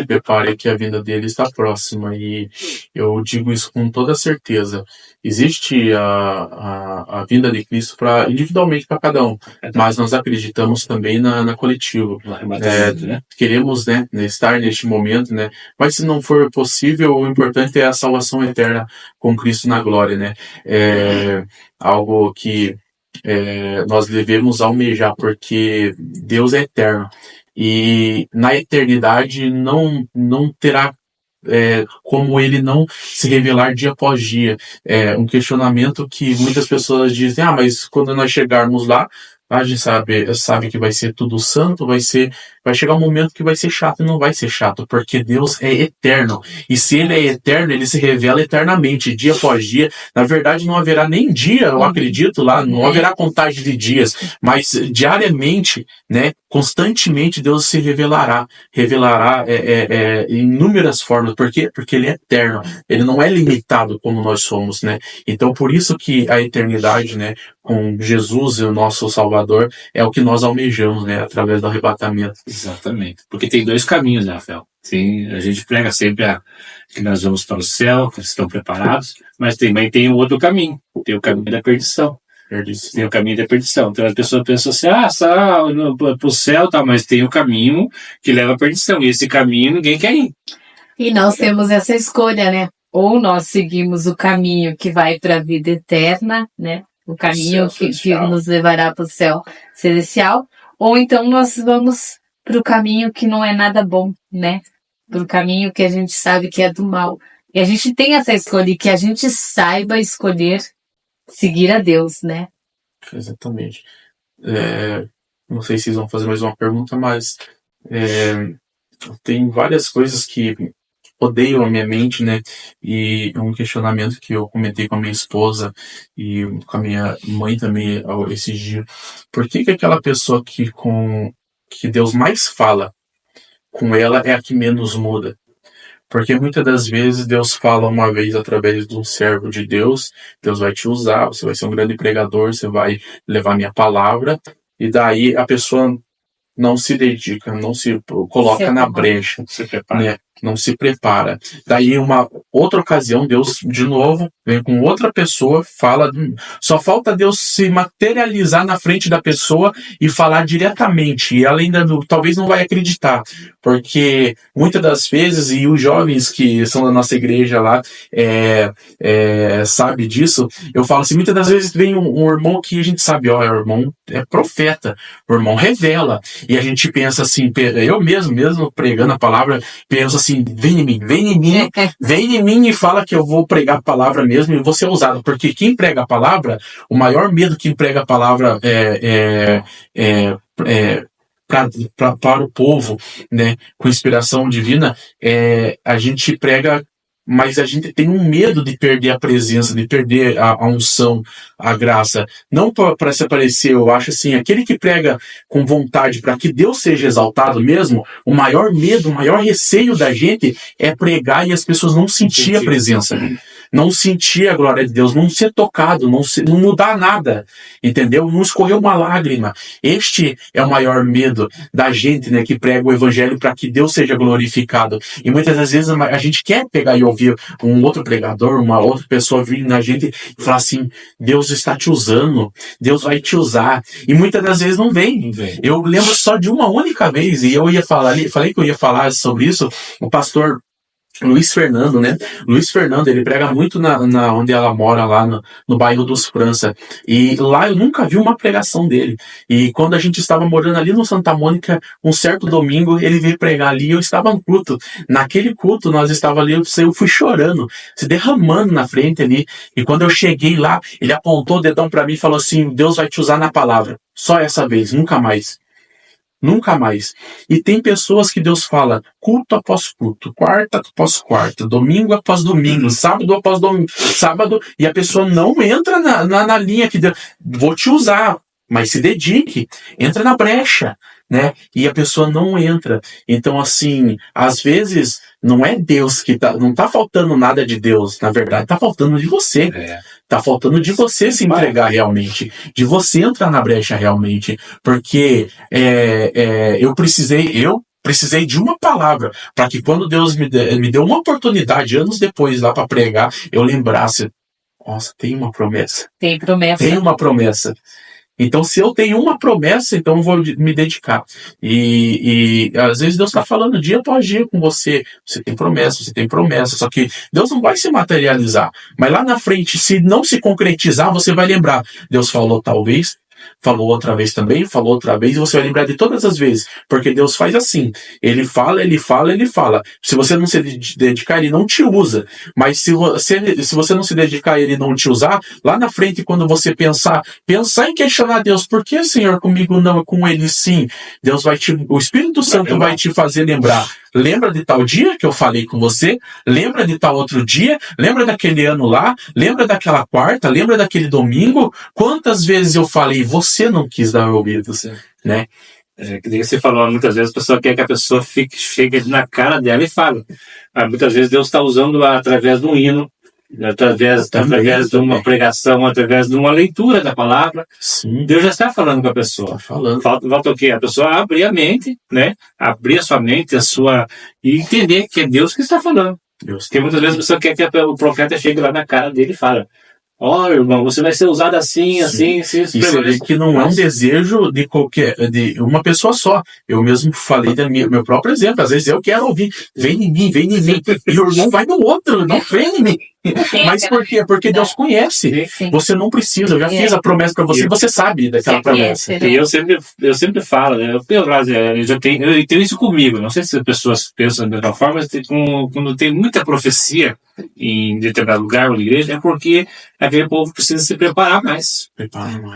B: prepare que a vinda dele está próxima, e eu digo isso com toda certeza. Existe a vinda de Cristo individualmente para cada um, mas nós acreditamos também na coletiva.
C: Né?
B: Queremos, né, estar neste momento, né? Mas se não for possível, o importante é a salvação eterna com Cristo na glória, né? Algo que nós devemos almejar, porque Deus é eterno. E na eternidade não terá como ele não se revelar dia após dia. Um questionamento que muitas pessoas dizem, mas quando nós chegarmos lá, a gente sabe que vai ser tudo santo, vai chegar um momento que vai ser chato, e não vai ser chato, porque Deus é eterno. E se ele é eterno, ele se revela eternamente, dia após dia. Na verdade, não haverá nem dia, eu acredito lá, não haverá contagem de dias, mas diariamente, né, constantemente Deus se revelará em inúmeras formas. Por quê? Porque ele é eterno, ele não é limitado como nós somos, né? Então, por isso que a eternidade, né, com Jesus, o nosso Salvador, é o que nós almejamos, né, através do arrebatamento.
C: Exatamente. Porque tem dois caminhos, né, Rafael? Sim, a gente prega sempre que nós vamos para o céu, que estão preparados, mas também tem um outro caminho. Tem o caminho da perdição. Tem o caminho da perdição. Então as pessoas pensam assim, para o céu, tá, mas tem o caminho que leva à perdição. E esse caminho ninguém quer ir.
A: E nós temos essa escolha, né? Ou nós seguimos o caminho que vai para a vida eterna, né? O caminho que nos levará para o céu celestial, ou então nós vamos para o caminho que não é nada bom, né? Para o caminho que a gente sabe que é do mal. E a gente tem essa escolha, e que a gente saiba escolher seguir a Deus, né?
B: Exatamente. Não sei se vocês vão fazer mais uma pergunta, mas tem várias coisas que odeiam a minha mente, né? E um questionamento que eu comentei com a minha esposa e com a minha mãe também esses dias. Por que aquela pessoa que Deus mais fala com ela é a que menos muda? Porque muitas das vezes Deus fala uma vez através de um servo de Deus, Deus vai te usar, você vai ser um grande pregador, você vai levar minha palavra, e daí a pessoa não se dedica, não se coloca na brecha, né? Não se prepara. Daí, uma outra ocasião, Deus, de novo, vem com outra pessoa, fala. Só falta Deus se materializar na frente da pessoa e falar diretamente. E ela ainda talvez não vai acreditar. Porque muitas das vezes, e os jovens que são da nossa igreja lá, sabe disso, eu falo assim, muitas das vezes vem um irmão que a gente sabe, o irmão é profeta, o irmão revela. E a gente pensa assim, eu mesmo pregando a palavra, penso assim, vem em mim e fala que eu vou pregar a palavra mesmo e vou ser usado, porque quem prega a palavra, o maior medo que prega a palavra para o povo, né, com inspiração divina, a gente prega mas a gente tem um medo de perder a presença, de perder a unção, a graça. Não para se aparecer, eu acho assim, aquele que prega com vontade para que Deus seja exaltado mesmo, o maior medo, o maior receio da gente é pregar e as pessoas não sentir a presença, não sentir a glória de Deus, não ser tocado, não mudar nada, entendeu? Não escorrer uma lágrima. Este é o maior medo da gente, né, que prega o evangelho para que Deus seja glorificado. E muitas das vezes a gente quer pegar e ouvir um outro pregador, uma outra pessoa vir na gente e falar assim, Deus está te usando, Deus vai te usar. E muitas das vezes não vem. Eu lembro só de uma única vez, e eu ia falar, falei que eu ia falar sobre isso, o pastor Luiz Fernando, né? Luiz Fernando, ele prega muito na onde ela mora, lá no bairro dos França. E lá eu nunca vi uma pregação dele. E quando a gente estava morando ali no Santa Mônica, um certo domingo, ele veio pregar ali e eu estava no culto. Naquele culto, nós estávamos ali, eu fui chorando, se derramando na frente ali. E quando eu cheguei lá, ele apontou o dedão para mim e falou assim, Deus vai te usar na palavra. Só essa vez, nunca mais. Nunca mais. E tem pessoas que Deus fala culto após culto, quarta após quarta, domingo após domingo, sábado após sábado, e a pessoa não entra na linha que Deus... Vou te usar, mas se dedique, entra na brecha, né? E a pessoa não entra. Então, assim, às vezes não é Deus que não tá faltando nada de Deus, na verdade, tá faltando de você. Tá faltando de você se entregar realmente, de você entrar na brecha realmente, porque eu precisei de uma palavra para que quando Deus me deu uma oportunidade anos depois lá para pregar, eu lembrasse, nossa, tem uma promessa.
A: Tem promessa.
B: Tem uma promessa. Então, se eu tenho uma promessa, então eu vou me dedicar. E às vezes Deus está falando dia após dia com você. Você tem promessa. Só que Deus não vai se materializar. Mas lá na frente, se não se concretizar, você vai lembrar. Deus falou talvez, falou outra vez também, falou outra vez, e você vai lembrar de todas as vezes. Porque Deus faz assim. Ele fala. Se você não se dedicar, ele não te usa. Mas se você não se dedicar e ele não te usar, lá na frente, quando você pensar em questionar Deus, por que, Senhor, comigo não, com ele sim? O Espírito Santo vai te fazer lembrar. Lembra de tal dia que eu falei com você? Lembra de tal outro dia? Lembra daquele ano lá? Lembra daquela quarta? Lembra daquele domingo? Quantas vezes eu falei, você não quis dar ouvidos, né?
C: Que você falou, muitas vezes a pessoa quer que a pessoa chegue na cara dela e fale. Mas muitas vezes Deus está usando através de um hino, através de uma pregação, através de uma leitura da palavra.
B: Sim.
C: Deus já está falando com a pessoa.
B: Tá falando.
C: Falta o quê? A pessoa abrir a mente, né? Abrir a sua mente, e entender que é Deus que está falando. Porque muitas vezes a pessoa quer que o profeta chegue lá na cara dele e fale, irmão, você vai ser usado assim. E
B: você vê que não é um desejo de uma pessoa só. Eu mesmo falei do meu próprio exemplo. Às vezes eu quero ouvir, vem em mim. E o irmão vai no outro, não vem em mim. Mas por quê? Porque Deus conhece.
A: Sim.
B: Você não precisa. Eu já fiz a promessa para você, você sabe daquela promessa.
C: E eu sempre falo, né? Eu tenho isso comigo. Não sei se as pessoas pensam da mesma forma, mas quando tem muita profecia em determinado lugar ou igreja, é porque aquele povo precisa se preparar mais.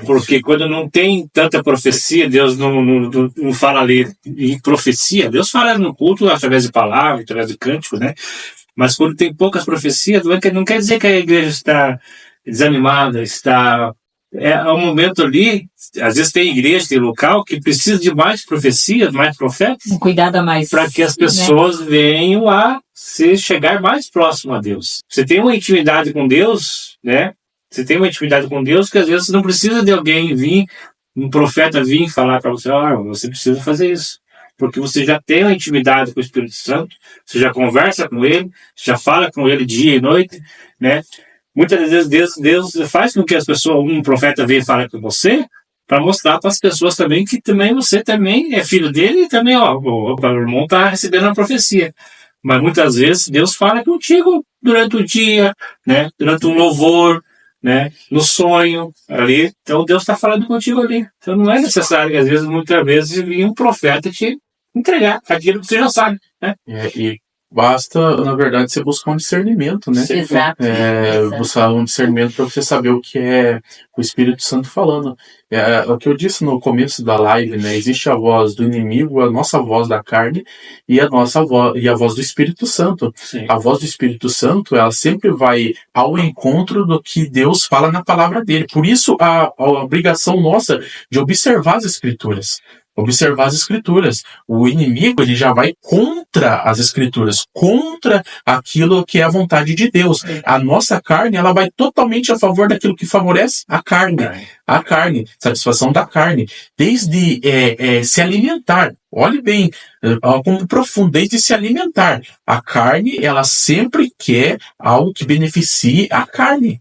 C: Porque quando não tem tanta profecia, Deus não fala ali em profecia. Deus fala no culto através de palavras, através de cânticos, né? Mas quando tem poucas profecias, não quer dizer que a igreja está desanimada, é um momento ali, às vezes tem igreja, tem local que precisa de mais profecias, mais profetas.
A: Um cuidado a mais.
C: Para que as pessoas venham a chegar mais próximo a Deus. Você tem uma intimidade com Deus, né? Você tem uma intimidade com Deus que às vezes não precisa de alguém vir, um profeta vir falar para você, você precisa fazer isso. Porque você já tem uma intimidade com o Espírito Santo, você já conversa com ele, já fala com ele dia e noite, né? Muitas vezes Deus faz com que as pessoas, um profeta venha falar com você, para mostrar para as pessoas também que você também é filho dele e também, o irmão está recebendo uma profecia. Mas muitas vezes Deus fala contigo durante o dia, né? Durante um louvor, né? No sonho ali. Então Deus está falando contigo ali. Então não é necessário que muitas vezes vir um profeta te entregar aquilo que você já sabe, né?
B: E Basta, na verdade, você buscar um discernimento, né?
A: Exato.
B: Buscar um discernimento para você saber o que é o Espírito Santo falando. O que eu disse no começo da live, né? Existe a voz do inimigo, a nossa voz da carne e a nossa voz e a voz do Espírito Santo.
C: Sim.
B: A voz do Espírito Santo, ela sempre vai ao encontro do que Deus fala na palavra dele. Por isso, a obrigação nossa de observar as Escrituras. Observar as Escrituras. O inimigo, ele já vai contra as Escrituras, contra aquilo que é a vontade de Deus. A nossa carne, ela vai totalmente a favor daquilo que favorece a carne, satisfação da carne. Desde se alimentar. Olhe bem, como profundo, desde se alimentar. A carne, ela sempre quer algo que beneficie a carne.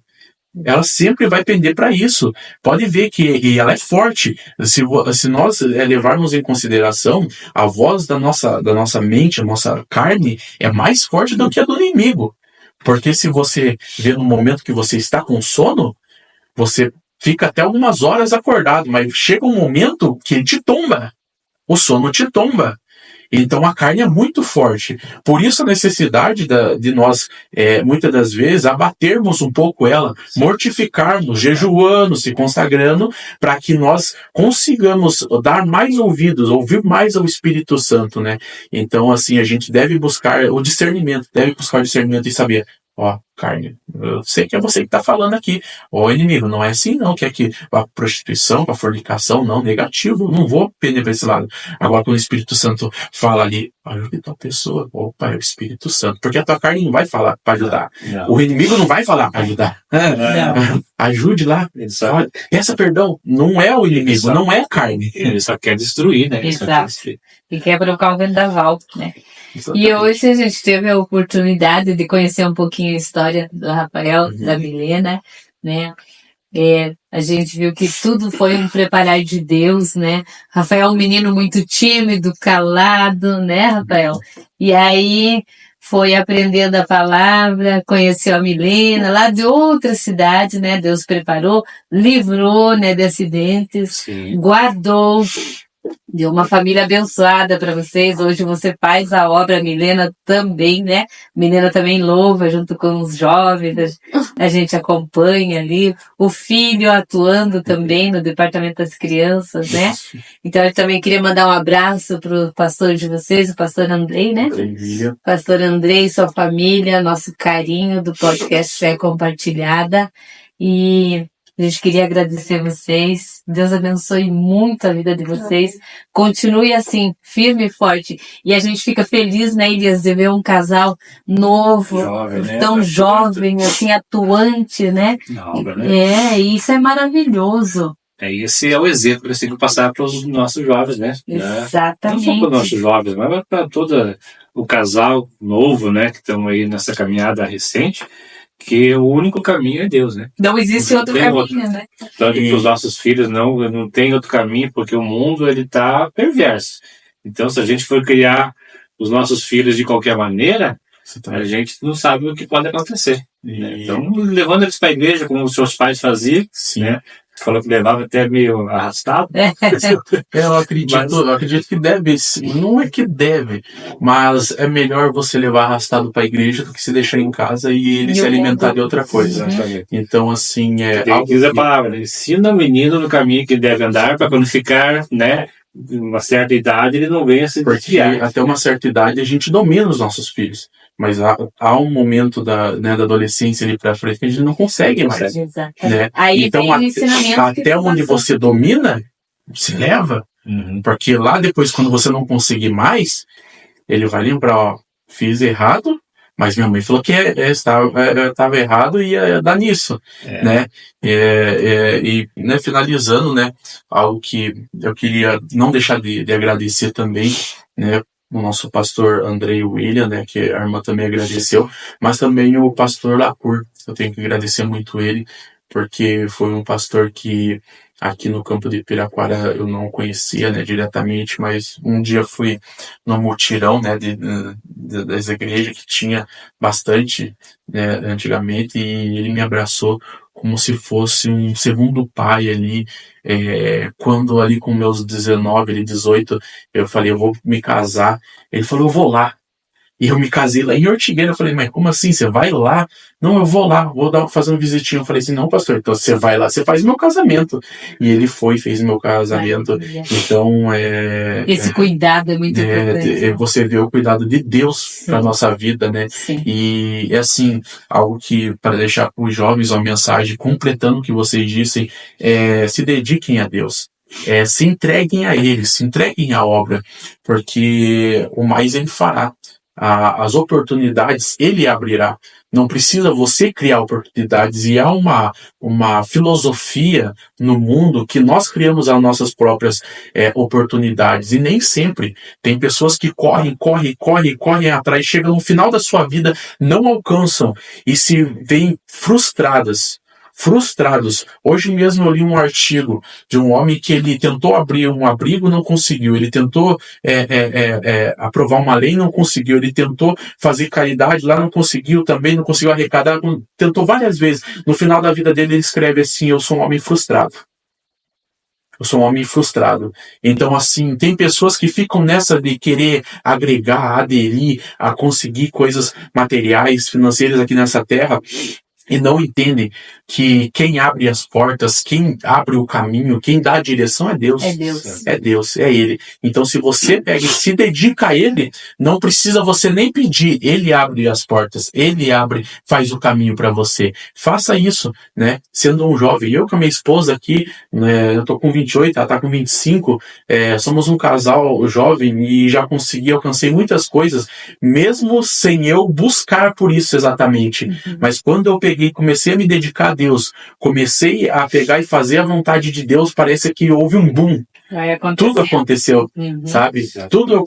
B: Ela sempre vai pender para isso. Pode ver que ela é forte. Se nós levarmos em consideração, a voz da nossa mente, a nossa carne, é mais forte do que a do inimigo. Porque se você vê no momento que você está com sono, você fica até algumas horas acordado, mas chega um momento que ele te tomba. O sono te tomba. Então a carne é muito forte. Por isso a necessidade de nós, muitas das vezes, abatermos um pouco ela, mortificarmos, jejuando, se consagrando, para que nós consigamos dar mais ouvidos, ouvir mais ao Espírito Santo, né? Então, assim, a gente deve buscar o discernimento e saber, carne, eu sei que é você que está falando aqui. Inimigo, não é assim não, que é que a prostituição, a fornicação, não, negativo, não vou pender para esse lado. Agora, quando o Espírito Santo fala ali, ajude a pessoa, é o Espírito Santo, porque a tua carne não vai falar para ajudar. Não. O inimigo não vai falar para ajudar. Ajude lá. Peça perdão. Não é o inimigo, não é a carne.
C: Ele só quer destruir, né?
A: Exato. E quer provocar um vendaval, né? Exatamente. E hoje a gente teve a oportunidade de conhecer um pouquinho a história do Rafael, da Milena, né? A gente viu que tudo foi um preparar de Deus, né? Rafael é um menino muito tímido, calado, né, Rafael? E aí foi aprendendo a palavra, conheceu a Milena, lá de outra cidade, né? Deus preparou, livrou, né, de acidentes, sim, guardou, deu uma família abençoada para vocês. Hoje você faz a obra, a Milena também, né? Milena também louva junto com os jovens, a gente acompanha ali. O filho atuando também no departamento das crianças, né? Então eu também queria mandar um abraço pro pastor de vocês, o pastor Andrei, né? Pastor Andrei, sua família, nosso carinho do podcast Fé Compartilhada. E a gente queria agradecer vocês. Deus abençoe muito a vida de vocês. Continue assim, firme e forte. E a gente fica feliz, né, Elias, de ver um casal novo, jovem, né? Tão jovem, assim, atuante, né? Nova, né? Isso é maravilhoso.
C: Esse é o exemplo que eles têm que passar para os nossos jovens, né?
A: Exatamente.
C: Não só para os nossos jovens, mas para todo o casal novo, né, que estão aí nessa caminhada recente, que o único caminho é Deus, né?
A: Não existe outro caminho, né?
C: Tanto que os nossos filhos não tem outro caminho, porque o mundo, ele tá perverso. Então, se a gente for criar os nossos filhos de qualquer maneira, a gente não sabe o que pode acontecer. Né? Então, levando eles para a igreja, como os seus pais faziam, né? Falou que levava até meio arrastado.
B: Eu acredito que deve, não é que deve, mas é melhor você levar arrastado para a igreja do que se deixar em casa e ele se alimentar de outra coisa. Então, assim,
C: diz a palavra, ensina o menino no caminho que deve andar, para quando ficar, né, uma certa idade, ele não venha se desviar.
B: Porque até uma certa idade a gente domina os nossos filhos. Mas há um momento da adolescência ali pra frente que a gente não consegue mais. Né?
A: Aí
B: então, até onde você domina, se leva. Porque lá depois, quando você não conseguir mais, ele vai lembrar, fiz errado, mas minha mãe falou que estava errado e ia dar nisso. Né? Finalizando, né, algo que eu queria não deixar de agradecer também, né, o nosso pastor Andrei William, né, que a irmã também agradeceu, mas também o pastor Lacour. Eu tenho que agradecer muito ele, porque foi um pastor que aqui no campo de Piraquara eu não conhecia, né, diretamente, mas um dia fui no mutirão, né, das igrejas, que tinha bastante, né, antigamente, e ele me abraçou como se fosse um segundo pai ali. Quando ali com meus 19, 18, eu falei, eu vou me casar. Ele falou, eu vou lá. E eu me casei lá em Ortigueira. Eu falei, mas como assim? Você vai lá? Não, eu vou lá, fazer um visitinho. Eu falei assim, não, pastor, então você vai lá, você faz meu casamento. E ele fez meu casamento. Então,
A: esse cuidado é muito importante.
B: Você vê o cuidado de Deus para nossa vida, né?
A: Sim.
B: E é assim, algo que, para deixar para os jovens uma mensagem, completando o que vocês dissem, se dediquem a Deus. Se entreguem a Ele, se entreguem à obra, porque o mais Ele fará. As oportunidades Ele abrirá. Não precisa você criar oportunidades. E há uma filosofia no mundo que nós criamos as nossas próprias oportunidades. E nem sempre. Tem pessoas que correm atrás, chegam no final da sua vida, não alcançam e se veem frustrados. Hoje mesmo eu li um artigo de um homem que ele tentou abrir um abrigo, não conseguiu. Ele tentou aprovar uma lei, não conseguiu. Ele tentou fazer caridade lá, não conseguiu também, não conseguiu arrecadar. Tentou várias vezes. No final da vida dele, ele escreve assim: eu sou um homem frustrado. Eu sou um homem frustrado. Então, assim, tem pessoas que ficam nessa de querer agregar, aderir, a conseguir coisas materiais, financeiras aqui nessa terra, e não entendem que quem abre as portas, quem abre o caminho, quem dá a direção é Deus.
A: É Deus.
B: É Deus, é Ele. Então, se você pega e se dedica a Ele, não precisa você nem pedir. Ele abre as portas, Ele faz o caminho para você. Faça isso, né? Sendo um jovem. Eu com a minha esposa aqui, né, eu tô com 28, ela tá com 25, somos um casal jovem e já alcancei muitas coisas, mesmo sem eu buscar por isso exatamente.
A: Uhum.
B: Mas quando eu comecei a me dedicar a Deus, comecei a pegar e fazer a vontade de Deus, parece que houve um boom. Tudo aconteceu, sabe? Tudo eu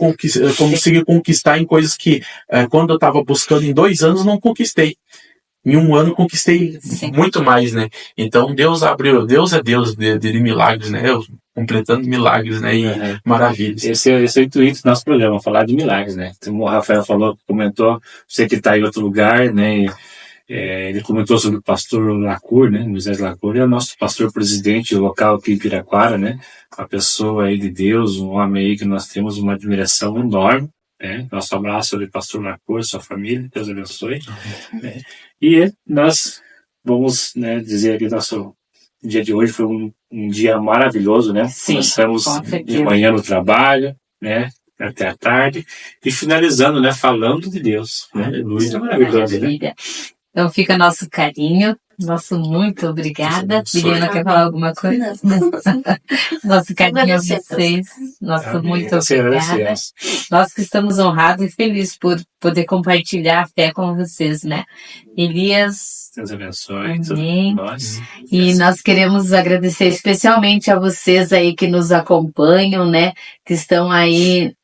B: consegui conquistar em coisas que quando eu estava buscando em 2 anos, não conquistei. Em 1 ano conquistei muito mais, né? Então Deus é Deus de milagres, né? Completando milagres, né? E maravilhas.
C: Esse é o intuito do nosso programa, falar de milagres, né? Como o Rafael comentou, você que está em outro lugar, né? Ele comentou sobre o pastor Lacour, né? Moisés Lacour, é o nosso pastor presidente local aqui em Piraquara, né? Uma pessoa aí de Deus, um homem aí que nós temos uma admiração enorme, né? Nosso abraço ao pastor Lacour, sua família, Deus abençoe. Né? E nós vamos, né, dizer que nosso dia de hoje foi um dia maravilhoso, né?
A: Sim,
C: começamos de manhã no trabalho, né? Até a tarde, e finalizando, né? Falando de Deus. Né? Aleluia, maravilhoso, né?
A: Então fica nosso carinho, nosso muito obrigada. Milena, quer falar alguma coisa? Nosso carinho a vocês, nosso muito obrigada. Nós que estamos honrados e felizes por poder compartilhar a fé com vocês, né? Elias,
C: Deus abençoe.
A: Amém. E nós queremos agradecer especialmente a vocês aí que nos acompanham, né? Que estão aí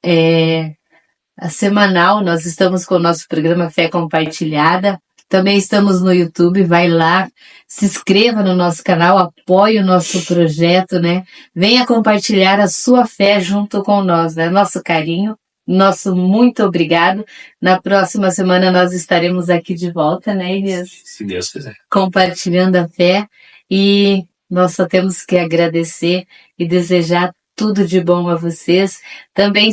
A: a semanal, nós estamos com o nosso programa Fé Compartilhada. Também estamos no YouTube, vai lá, se inscreva no nosso canal, apoie o nosso projeto, né? Venha compartilhar a sua fé junto com nós, né? Nosso carinho, nosso muito obrigado. Na próxima semana nós estaremos aqui de volta, né, Elias?
C: Se Deus quiser.
A: Compartilhando a fé, e nós só temos que agradecer e desejar tudo de bom a vocês. Também,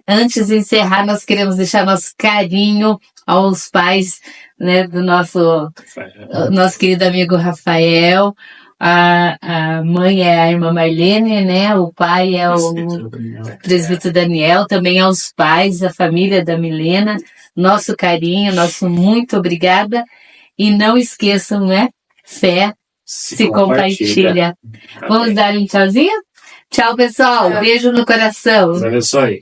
A: antes de encerrar, nós queremos deixar nosso carinho aos pais, né, do nosso querido amigo Rafael. A mãe é a irmã Marlene, né? O pai é o presbítero Daniel. Também aos pais, a família da Milena. Nosso carinho, nosso muito obrigada. E não esqueçam, né? Fé se compartilha. Vamos dar um tchauzinho? Tchau, pessoal. Beijo no coração.
C: Deus abençoe.